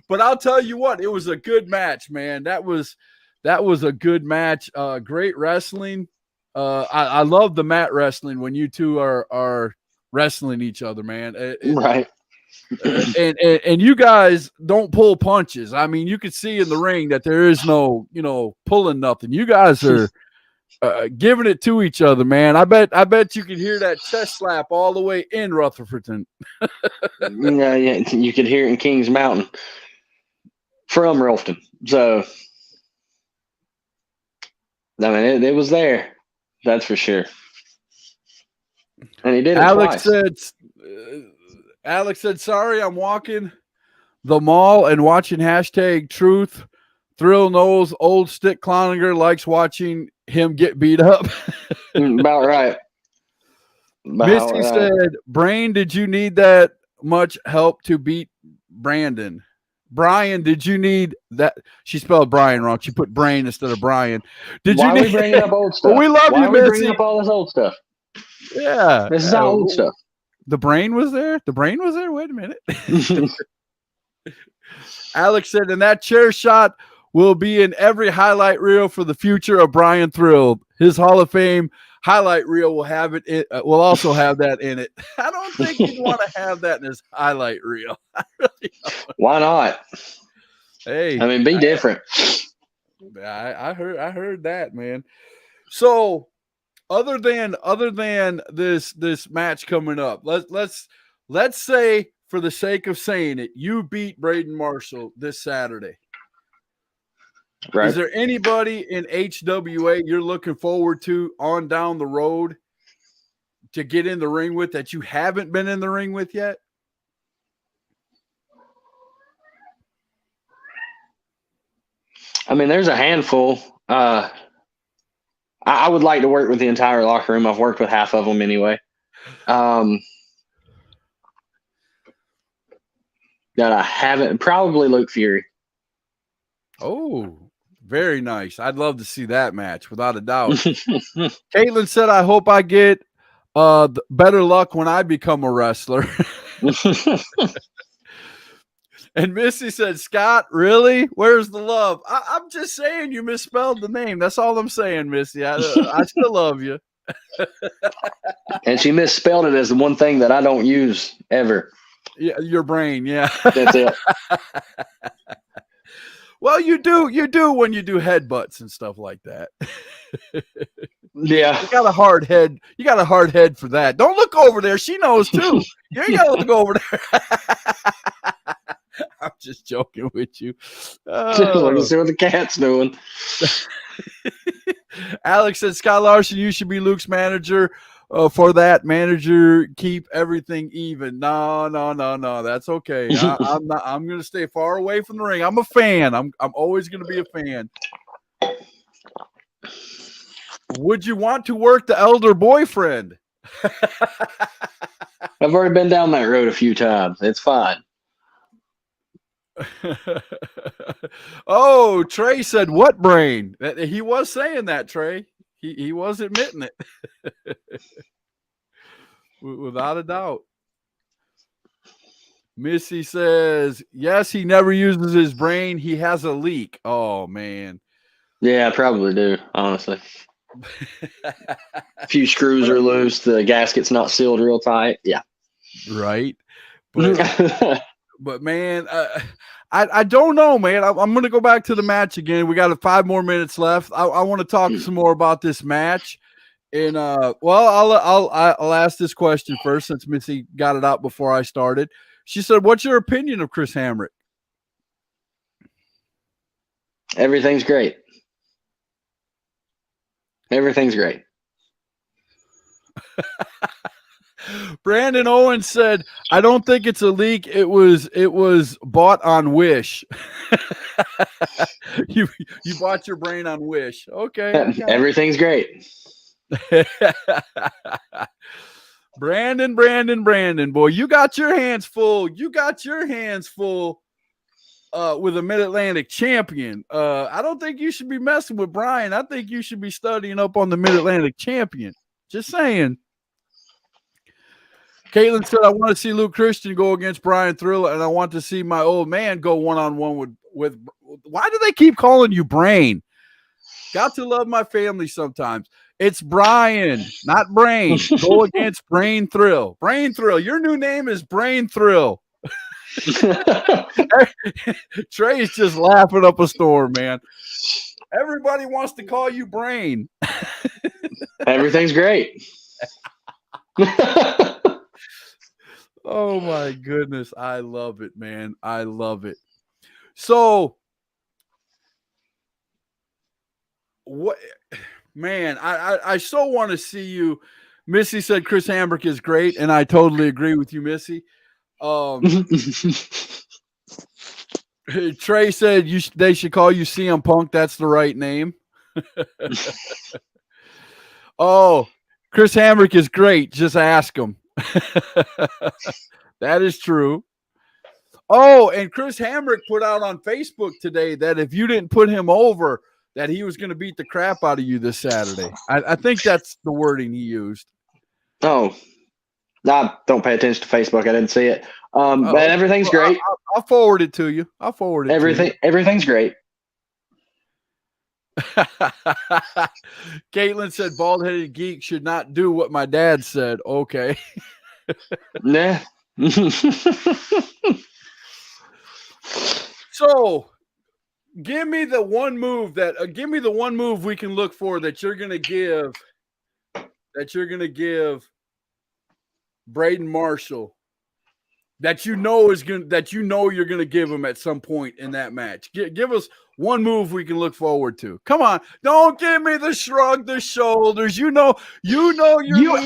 But I'll tell you what, it was a good match, man. That was a good match. Great wrestling. I love the mat wrestling when you two are wrestling each other, man. Right. And you guys don't pull punches. I mean, you can see in the ring that there is no, pulling nothing. You guys are giving it to each other, man. I bet you could hear that chest slap all the way in Rutherfordton. Yeah, you could hear it in Kings Mountain from Rolfton. So, I mean, it was there. That's for sure. And he did it Alex twice. Alex said, sorry, I'm walking the mall and watching #Truth. Thrill knows old Stick Cloninger likes watching him get beat up. About right. Misty said, Brain, did you need that much help to beat Brandon? Brian, did you need that? She spelled Brian wrong. She put Brain instead of Brian. Why are we bringing up old stuff? Well, we love Why you, are we Missy. bringing up all this old stuff? Yeah. This is all old stuff. The Brain was there? The Brain was there? Wait a minute. Alex said, and that chair shot will be in every highlight reel for the future of Brian Thrill. His Hall of Fame highlight reel will have it. Will also have that in it. I don't think he'd want to have that in his highlight reel. I really don't. Why not? Hey, I mean, be different. I heard that, man. So other than this match coming up, let's say, for the sake of saying it, you beat Braden Marshall this Saturday. Right. Is there anybody in HWA you're looking forward to on down the road to get in the ring with that you haven't been in the ring with yet? I mean, there's a handful. I would like to work with the entire locker room. I've worked with half of them anyway. That I haven't. Probably Luke Fury. Oh, very nice. I'd love to see that match, without a doubt. Caitlin said, I hope I get better luck when I become a wrestler. And Missy said, Scott, really? Where's the love? I'm just saying you misspelled the name. That's all I'm saying, Missy. I still love you. And she misspelled it as the one thing that I don't use ever. Yeah, your brain, yeah. That's it. Well, you do when you do headbutts and stuff like that. Yeah. You got a hard head. You got a hard head for that. Don't look over there. She knows too. You ain't gotta look over there. I'm just joking with you. Let's see what the cat's doing. Alex said, Scott Larson, you should be Luke's manager. for that manager, keep everything even. No. That's okay. I'm not. I'm gonna stay far away from the ring. I'm a fan. I'm always gonna be a fan. Would you want to work the elder boyfriend? I've already been down that road a few times. It's fine. Oh, Trey said what brain? He was saying that, Trey. He was admitting it. Without a doubt. Missy says, yes, he never uses his brain. He has a leak. Oh, man. Yeah, I probably do, honestly. A few screws are loose. The gasket's not sealed real tight. Yeah. Right. But man, I don't know, man. I'm going to go back to the match again. We got 5 more minutes left. I want to talk some more about this match. And I'll ask this question first since Missy got it out before I started. She said, "What's your opinion of Chris Hamrick?" Everything's great. Everything's great. Brandon Owens said, "I don't think it's a leak. It was bought on Wish." you bought your brain on Wish. Okay. Everything's great. Brandon, boy, you got your hands full. With a Mid-Atlantic champion. I don't think you should be messing with Brian. I think you should be studying up on the Mid-Atlantic champion. Just saying. Caitlin said, I want to see Luke Christian go against Brian Thriller, and I want to see my old man go one-on-one with why do they keep calling you Brain? Got to love my family sometimes. It's Brian, not Brain. Go against Brain Thrill. Brain Thrill. Your new name is Brain Thrill. Trey's just laughing up a storm, man. Everybody wants to call you Brain. Everything's great. Oh my goodness. I love it, man. I love it. So what, man, I so want to see you. Missy said Chris Hamrick is great, and I totally agree with you, Missy. Trey said they should call you CM Punk. That's the right name. Oh, Chris Hamrick is great. Just ask him. That is true. Oh, and Chris Hamrick put out on Facebook today that if you didn't put him over, that he was going to beat the crap out of you this Saturday. I think that's the wording he used. Oh, I don't pay attention to Facebook. I didn't see it. But everything's great. I'll forward it to you. Everything's great. Caitlin said bald-headed geek should not do what my dad said. Okay. Nah. So give me the one move we can look for that you're gonna give Braden Marshall that you're gonna give him at some point in that match. Give us one move we can look forward to. Come on, don't give me the shrug the shoulders. You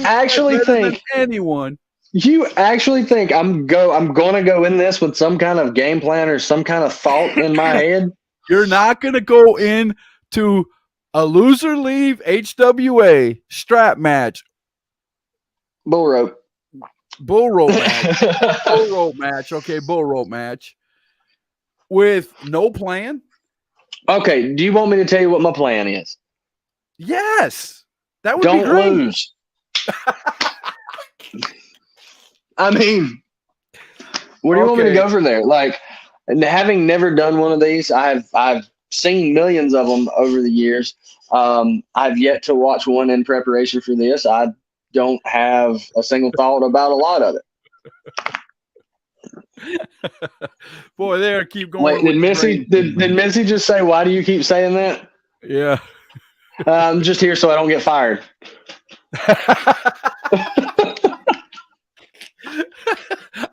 actually think anyone. You actually think I'm gonna go in this with some kind of game plan or some kind of thought in my head? You're not gonna go into a loser leave HWA strap match. Bull rope match. Okay, bull rope match with no plan. Okay, do you want me to tell you what my plan is? Yes, that would be great. Don't lose. I mean, where do you want me to go from there? Like, having never done one of these, I've seen millions of them over the years. I've yet to watch one in preparation for this. I don't have a single thought about a lot of it. Boy, there, keep going. Wait, did Missy just say, why do you keep saying that? Yeah. I'm just here so I don't get fired.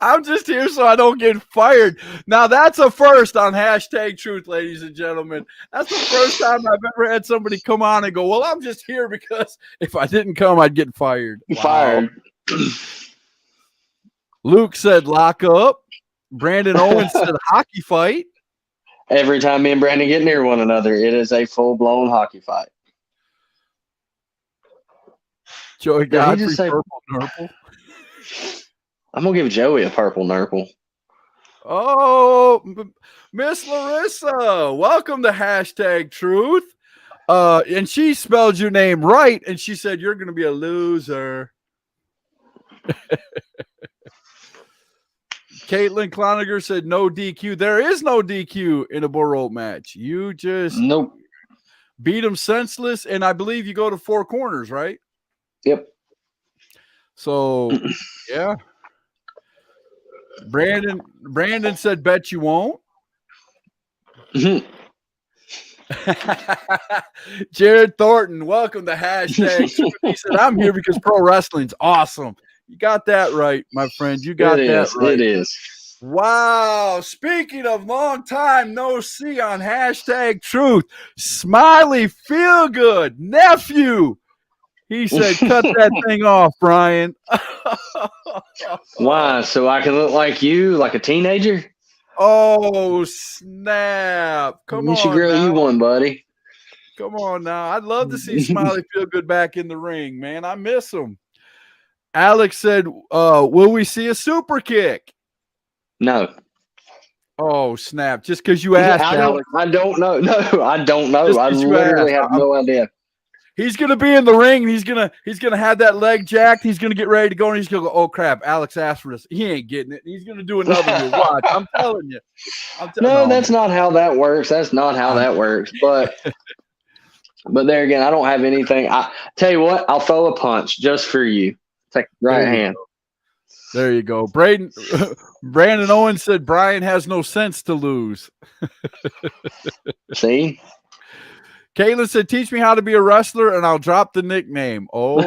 I'm just here so I don't get fired. Now that's a first on hashtag truth, ladies and gentlemen. That's the first time I've ever had somebody come on and go, well, I'm just here because if I didn't come, I'd get fired. Wow. Fired. Luke said lock up. Brandon Owens said hockey fight. Every time me and Brandon get near one another, it is a full-blown hockey fight. Joey Did he Godfrey, just say- purple nurple. I'm going to give Joey a purple nurple. Oh, Miss Larissa, welcome to hashtag truth. And she spelled your name right, and she said you're going to be a loser. Caitlin Cloniger said no DQ. There is no DQ in a bull rope match. You just Nope. beat them senseless, and I believe you go to 4 corners, right? Yep. So, yeah. Brandon said, bet you won't. Jared Thornton, welcome to hashtag. He said, I'm here because pro wrestling's awesome. You got that right, my friend. You got that right. It is. Wow. Speaking of long time no see on hashtag truth, Smiley Feel Good nephew. He said, cut that thing off, Brian. Why? So I can look like you, like a teenager? Oh, snap. Come on. You should grill now. you one, buddy. Come on now. I'd love to see Smiley Feel Good back in the ring, man. I miss him. Alex said, will we see a super kick? No. Oh, snap. Just because you asked, Alex. I don't know. No, I don't know. Just I 'cause you literally asked. have no idea. He's gonna be in the ring and he's gonna have that leg jacked. He's gonna get ready to go and he's gonna go, oh crap, Alex asked for this. He ain't getting it. He's gonna do another move. Watch. I'm telling you. No, that's not how that works. That's not how that works. But there again, I don't have anything. I tell you what, I'll throw a punch just for you. Take right hand. There you go. Brandon Owens said Brian has no sense to lose. See? Caitlin said, teach me how to be a wrestler and I'll drop the nickname. Oh,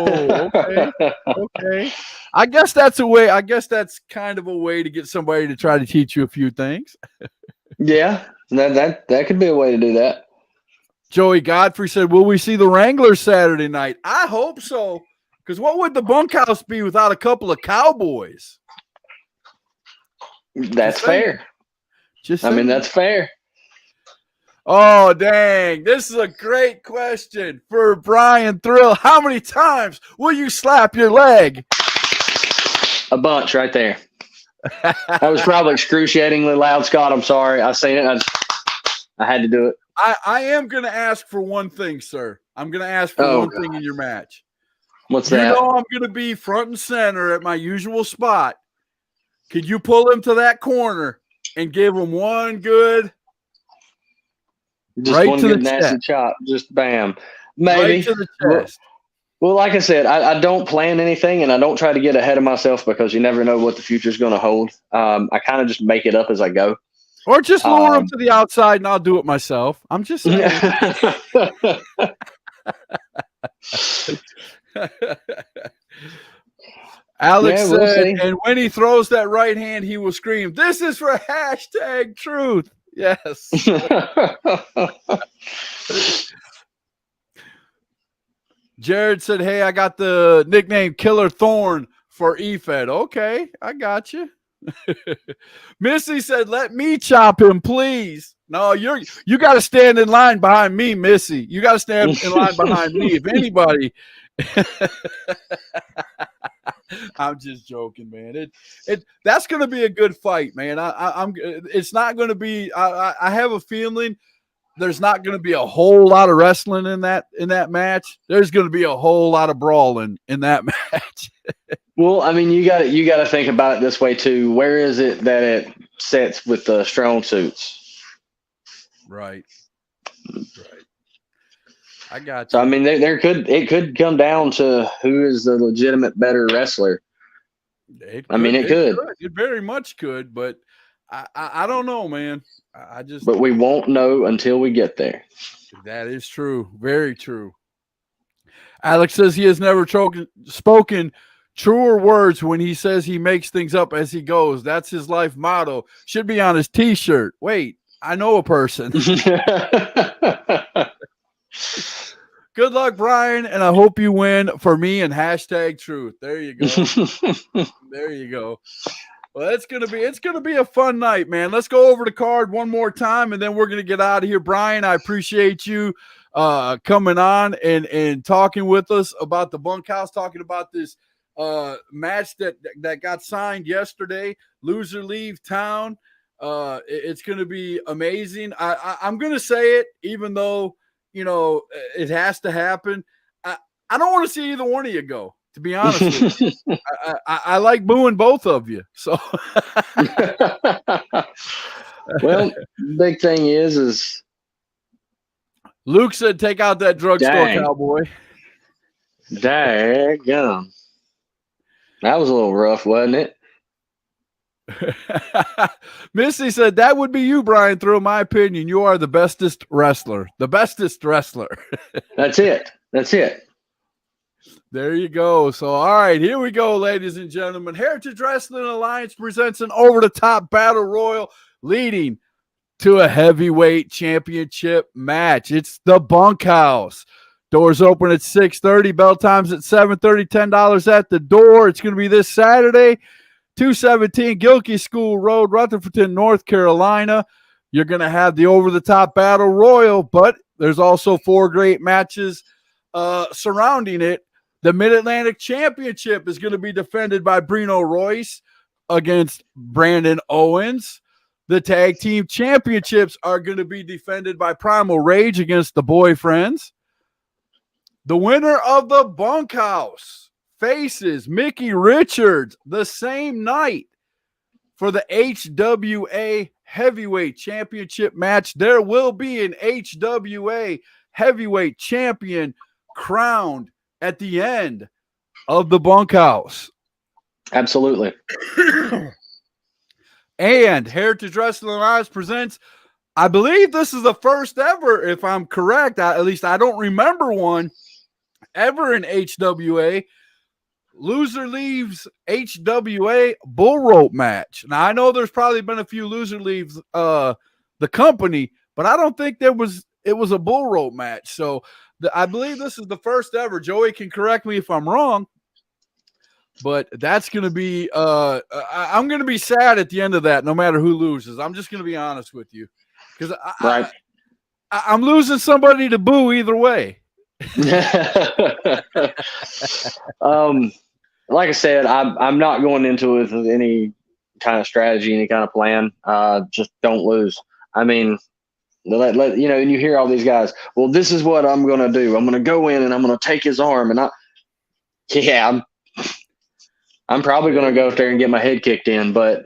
okay. Okay. I guess that's a way. I guess that's kind of a way to get somebody to try to teach you a few things. Yeah, that could be a way to do that. Joey Godfrey said, will we see the Wranglers Saturday night? I hope so. Because what would the bunkhouse be without a couple of cowboys? That's fair. I mean, that's fair. Oh, dang. This is a great question for Brian Thrill. How many times will you slap your leg? A bunch right there. That was probably excruciatingly loud, Scott. I'm sorry. I seen it. I had to do it. I am going to ask for one thing, sir. I'm going to ask for one thing in your match. What's that? You know I'm going to be front and center at my usual spot. Could you pull him to that corner and give him one good... Just right one to good the nasty chest. chop. Just bam. Maybe. Right to the chest. Well, like I said, I don't plan anything and I don't try to get ahead of myself because you never know what the future is going to hold. I kind of just make it up as I go. Or just lure him to the outside and I'll do it myself. I'm just saying. Alex said, and when he throws that right hand, he will scream, this is for hashtag truth. Yes. Jared said, hey, I got the nickname Killer Thorn for EFED. Okay, I got you. Missy said, let me chop him, please. No, you got to stand in line behind me, Missy. You got to stand in line behind me. If anybody... I'm just joking, man. That's going to be a good fight, man. It's not going to be. I have a feeling there's not going to be a whole lot of wrestling in that match. There's going to be a whole lot of brawling in that match. Well, I mean, you got to think about it this way too. Where is it that it sets with the strong suits? Right. I got you. So I mean, it could come down to who is the legitimate better wrestler. It could. It very much could, but I don't know, man. But we won't know until we get there. That is true. Very true. Alex says he has never spoken truer words when he says he makes things up as he goes. That's his life motto. Should be on his T-shirt. Wait, I know a person. Good luck, Brian, and I hope you win for me and hashtag truth. There you go. There you go. Well, it's gonna be a fun night, man. Let's go over the card one more time, and then we're gonna get out of here. Brian, I appreciate you coming on and talking with us about the bunkhouse, talking about this match that got signed yesterday. Loser leave town. It's gonna be amazing. I'm gonna say it, even though it has to happen. I don't want to see either one of you go. To be honest with you, I like booing both of you. So, well, big thing is Luke said, "Take out that drugstore cowboy." Daggum. That was a little rough, wasn't it? Missy said, "That would be you, Brian. Through my opinion, you are the bestest wrestler. The bestest wrestler." That's it. That's it. There you go. So, all right, here we go, ladies and gentlemen. Heritage Wrestling Alliance presents an over-the-top battle royal leading to a heavyweight championship match. It's the Bunkhouse. Doors open at 6:30. Bell times at 7:30. $10 at the door. It's going to be this Saturday, 217 Gilkey School Road, Rutherford, North Carolina. You're going to have the over-the-top battle royal, but there's also 4 great matches surrounding it. The Mid-Atlantic Championship is going to be defended by Brino Royce against Brandon Owens. The Tag Team Championships are going to be defended by Primal Rage against the Boyfriends. The winner of the Bunkhouse faces Mickey Richards the same night for the HWA Heavyweight Championship match. There will be an HWA Heavyweight Champion crowned at the end of the Bunkhouse. Absolutely. And Heritage Wrestling Alliance presents, I believe this is the first ever, if I'm correct, at least I don't remember one ever in HWA. Loser leaves HWA bull rope match. Now, I know there's probably been a few loser leaves the company, but I don't think it was a bull rope match. So I believe this is the first ever. Joey can correct me if I'm wrong, but that's going to be I'm going to be sad at the end of that, no matter who loses. I'm just going to be honest with you, because I'm losing somebody to boo either way. Like I said, I'm not going into it with any kind of strategy, any kind of plan. Just don't lose. I mean, and you hear all these guys, well, this is what I'm going to do. I'm going to go in and I'm going to take his arm. And I'm probably going to go up there and get my head kicked in. But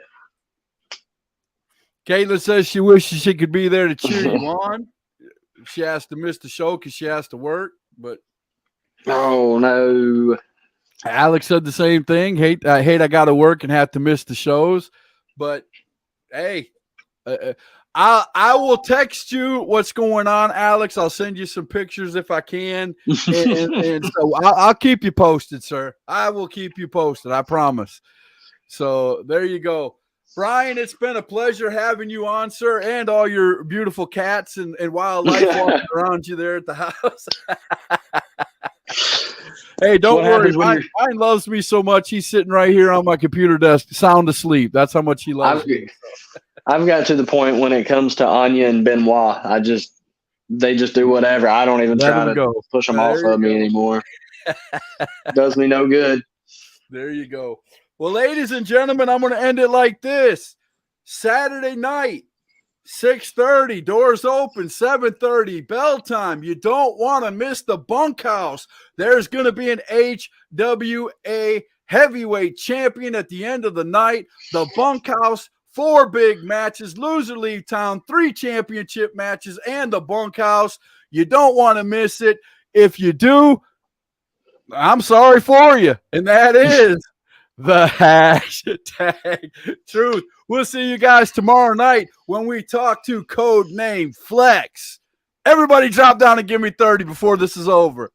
Caitlin says she wishes she could be there to cheer you on. She has to miss the show because she has to work. But oh no, Alex said the same thing. I got to work and have to miss the shows. But hey, I will text you what's going on, Alex. I'll send you some pictures if I can. And so I'll keep you posted, sir. I will keep you posted. I promise. So there you go. Brian, it's been a pleasure having you on, sir, and all your beautiful cats and wildlife walking around you there at the house. Hey, don't worry. Brian loves me so much. He's sitting right here on my computer desk, sound asleep. That's how much he loves me. I've got to the point when it comes to Anya and Benoit, they just do whatever. I don't even try to push them off of me anymore. Does me no good. There you go. Well, ladies and gentlemen, I'm going to end it like this. Saturday night, 6:30, doors open, 7:30, bell time. You don't want to miss the Bunkhouse. There's going to be an HWA heavyweight champion at the end of the night. The Bunkhouse, 4 big matches, loser leave town, 3 championship matches, and the Bunkhouse. You don't want to miss it. If you do, I'm sorry for you. And that is the hashtag truth. We'll see you guys tomorrow night when we talk to Code Name Flex. Everybody drop down and give me 30 before this is over.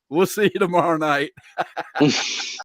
We'll see you tomorrow night.